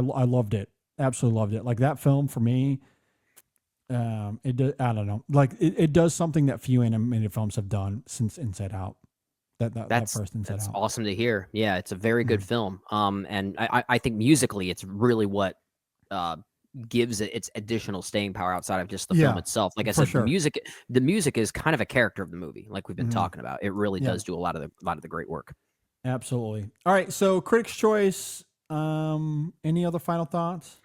loved it. Absolutely loved it. That film for me, I don't know. It does something that few animated films have done since Inside Out. That first Inside Out. That's awesome to hear. Yeah, it's a very good film. And I think musically, it's really what gives it its additional staying power outside of just the film itself. Like I said, the music is kind of a character of the movie, like we've been talking about. It really does do a lot of the great work. Absolutely. All right, so Critics' Choice. Any other final thoughts?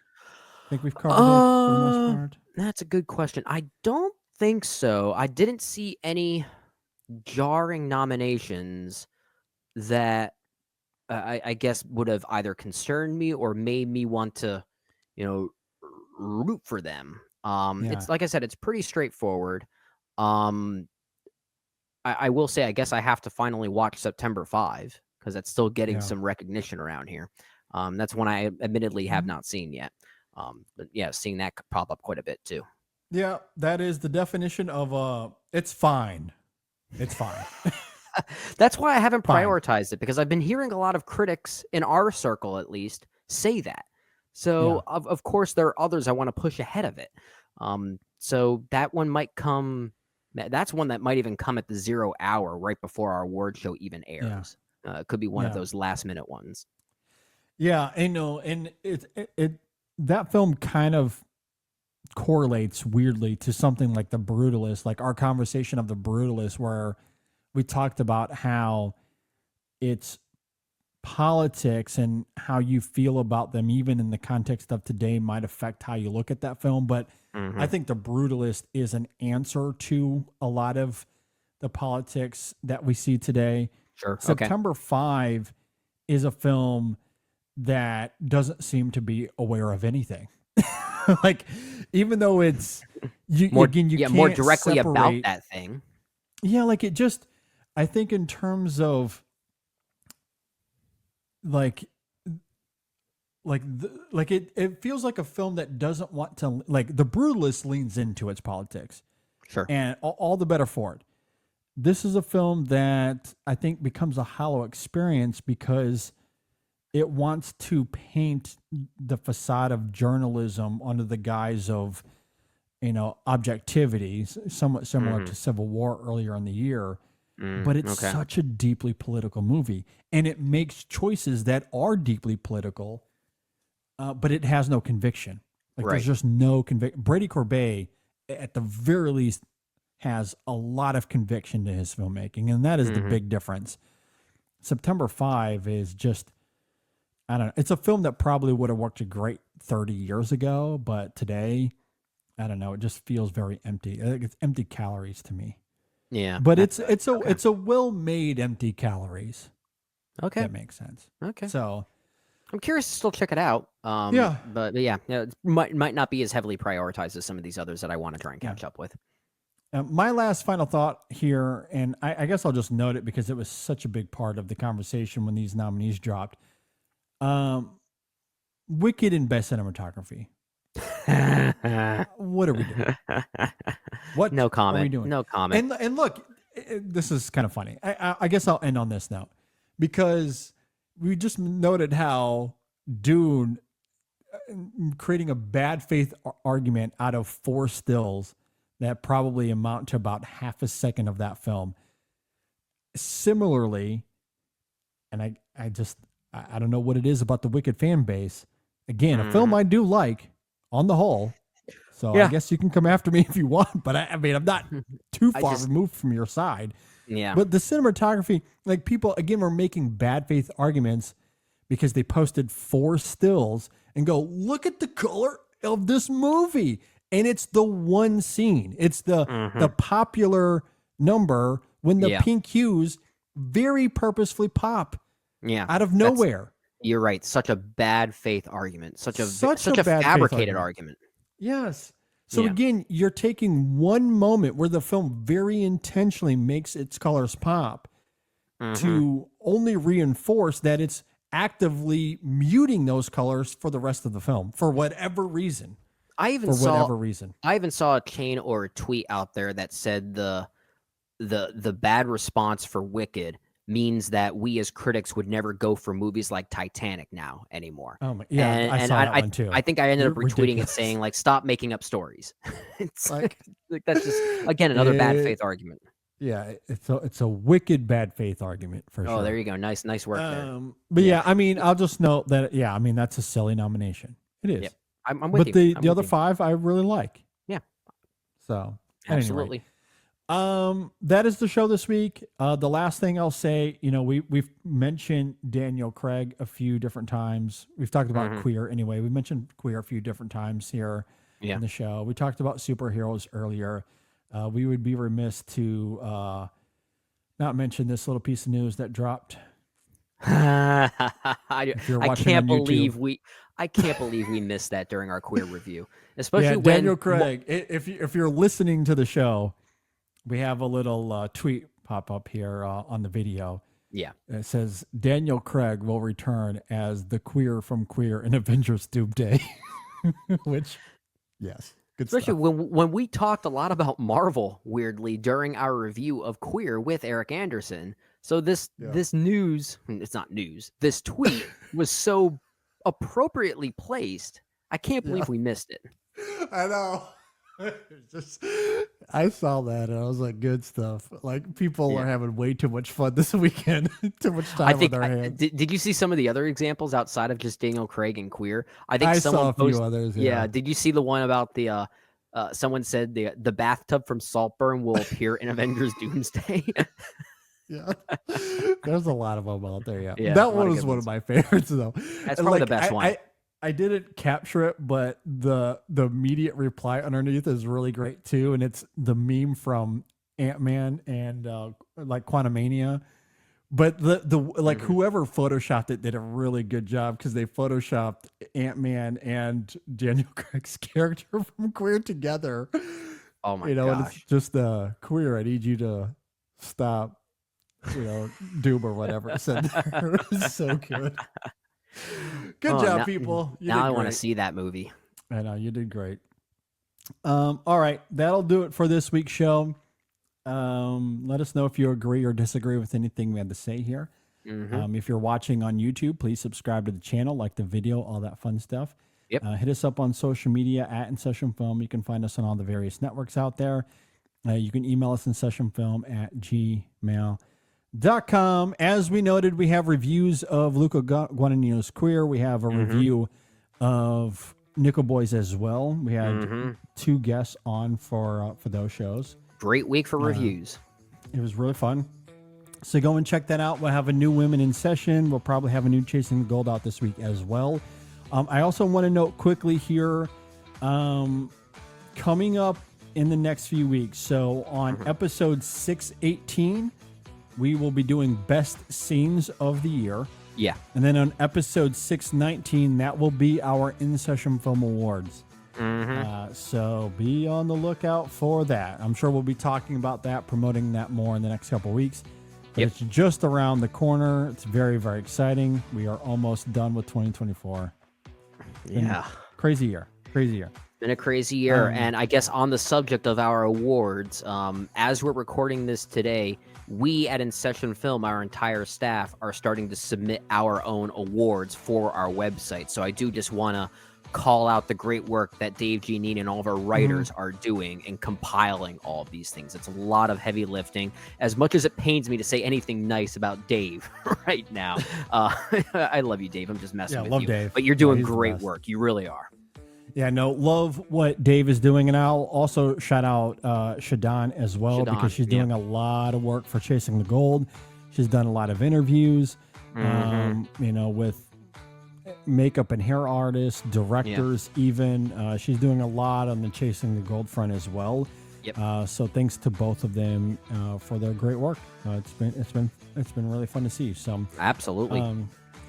I think we've covered it for the most part. That's a good question. I don't think so. I didn't see any jarring nominations that I guess would have either concerned me or made me want to, root for them. It's like I said, it's pretty straightforward. I will say, I guess I have to finally watch September 5 because that's still getting some recognition around here. That's one I admittedly have not seen yet. But seeing that pop up quite a bit too. Yeah, that is the definition of it's fine. It's fine. That's why I haven't Fine. prioritized it, because I've been hearing a lot of critics in our circle, at least, say that. So of course there are others I want to push ahead of it. So that one might come. That's one that might even come at the 0 hour right before our award show even airs. It could be one of those last minute ones. Yeah, I know, and it that film kind of correlates weirdly to something like The Brutalist, like our conversation of The Brutalist, where we talked about how it's politics and how you feel about them, even in the context of today, might affect how you look at that film. But I think The Brutalist is an answer to a lot of the politics that we see today. Sure. September 5 is a film that doesn't seem to be aware of anything. Like, even though it's More can't directly about separate- that thing. Yeah, like it just, I think in terms of it feels like a film that doesn't want to, like, The Brutalist leans into its politics. Sure. And all the better for it. This is a film that I think becomes a hollow experience because it wants to paint the facade of journalism under the guise of, objectivity, somewhat similar to Civil War earlier in the year. But it's such a deeply political movie, and it makes choices that are deeply political, but it has no conviction. Like, there's just no conviction. Brady Corbet, at the very least, has a lot of conviction to his filmmaking, and that is the big difference. September 5 is just, I don't know. It's a film that probably would have worked great 30 years ago, but today, I don't know. It just feels very empty. I think it's empty calories to me. Yeah. But it's a well-made empty calories. Okay. If that makes sense. Okay. So I'm curious to still check it out. Yeah. But yeah, it might not be as heavily prioritized as some of these others that I want to try and catch up with. my last final thought here, and I guess I'll just note it because it was such a big part of the conversation when these nominees dropped. Wicked in Best Cinematography. What are we doing? What? No comment. Are we doing? No comment. And look, this is kind of funny. I guess I'll end on this note because we just noted how Dune creating a bad faith argument out of 4 stills that probably amount to about half a second of that film. Similarly, and I don't know what it is about the Wicked fan base. Again, a film I do like on the whole. So I guess you can come after me if you want, but I mean, I'm not too far removed from your side. Yeah. But the cinematography, like, people, again, were making bad faith arguments because they posted 4 stills and go, look at the color of this movie. And it's the one scene. It's the popular number when the pink hues very purposefully pop out of nowhere. You're right. Such a bad faith argument. Such a bad fabricated argument. Yes. So again, you're taking one moment where the film very intentionally makes its colors pop to only reinforce that it's actively muting those colors for the rest of the film for whatever reason. I even saw a chain or a tweet out there that said the bad response for Wicked means that we as critics would never go for movies like Titanic now anymore. Oh my, yeah, I saw that one too. I think I ended up retweeting ridiculous. it saying, like, stop making up stories. It's like that's just, again, another bad faith argument. Yeah, it's a wicked bad faith argument for sure. Oh, there you go. Nice work there. But yeah, I mean, I'll just note that, I mean, that's a silly nomination. It is. Yep. I'm with you. But the other 5 I really like. Yeah. So, absolutely. Anyway, that is the show this week. The last thing I'll say, we've mentioned Daniel Craig a few different times. We've talked about queer anyway. We mentioned queer a few different times here in the show. We talked about superheroes earlier. We would be remiss to not mention this little piece of news that dropped. I can't believe we missed that during our queer review, especially when Daniel Craig. If you're listening to the show, we have a little tweet pop up here on the video. Yeah, it says Daniel Craig will return as the queer from Queer in Avengers Doomsday, which, yes. Good Especially stuff. when we talked a lot about Marvel, weirdly, during our review of Queer with Eric Anderson. So this news, it's not news, this tweet was so appropriately placed. I can't believe we missed it. I know. I saw that and I was like, good stuff. Like people are having way too much fun this weekend. Too much time on their hands. Did you see some of the other examples outside of just Daniel Craig and Queer? I think I someone saw a few others. Yeah. Did you see the one about the someone said the bathtub from Saltburn will appear in Avengers Doomsday? Yeah. There's a lot of them out there. Yeah, that one was one of my favorites though. That's probably the best one. I didn't capture it, but the immediate reply underneath is really great too, and it's the meme from Ant-Man and like Quantumania. But the like whoever photoshopped it did a really good job because they photoshopped Ant-Man and Daniel Craig's character from Queer together. Oh my and gosh! it's just Queer. I need you to stop. Doom or whatever it said there. It was so good. Good job, people. You now I did want to great. see that movie. I know you did great. All right, that'll do it for this week's show. Let us know if you agree or disagree with anything we had to say here. If you're watching on YouTube, please subscribe to the channel, like the video, all that fun stuff. Yep. Hit us up on social media at InSession Film. You can find us on all the various networks out there. You can email us InSessionFilm@gmail.com. As we noted, we have reviews of Luca Guadagnino's Queer. We have a review of Nickel Boys as well. We had two guests on for those shows. Great week for reviews. It was really fun. So go and check that out. We'll have a new Women in Session. We'll probably have a new Chasing the Gold out this week as well. I also want to note quickly here, coming up in the next few weeks. So on episode 618, we will be doing best scenes of the year. Yeah. And then on episode 619, that will be our In-Session Film Awards. So be on the lookout for that. I'm sure we'll be talking about that, promoting that more in the next couple of weeks. But it's just around the corner. It's very, very exciting. We are almost done with 2024. Yeah. Crazy year. Crazy year. Been a crazy year. And I guess on the subject of our awards, as we're recording this today, we at InSession Film, our entire staff, are starting to submit our own awards for our website. So I do just want to call out the great work that Dave Giannini and all of our writers are doing in compiling all of these things. It's a lot of heavy lifting. As much as it pains me to say anything nice about Dave right now, I love you, Dave. I'm just messing with love you. Dave. But you're doing He's the great best. work. You really are. Yeah, no, love what Dave is doing. And I'll also shout out Shadon as well, because she's doing a lot of work for Chasing the Gold. She's done a lot of interviews, with makeup and hair artists, directors, even. She's doing a lot on the Chasing the Gold front as well. Yep. So thanks to both of them for their great work. It's been really fun to see. So Absolutely.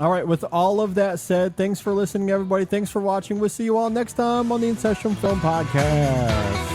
all right, with all of that said, thanks for listening, everybody. Thanks for watching. We'll see you all next time on the InSession Film Podcast.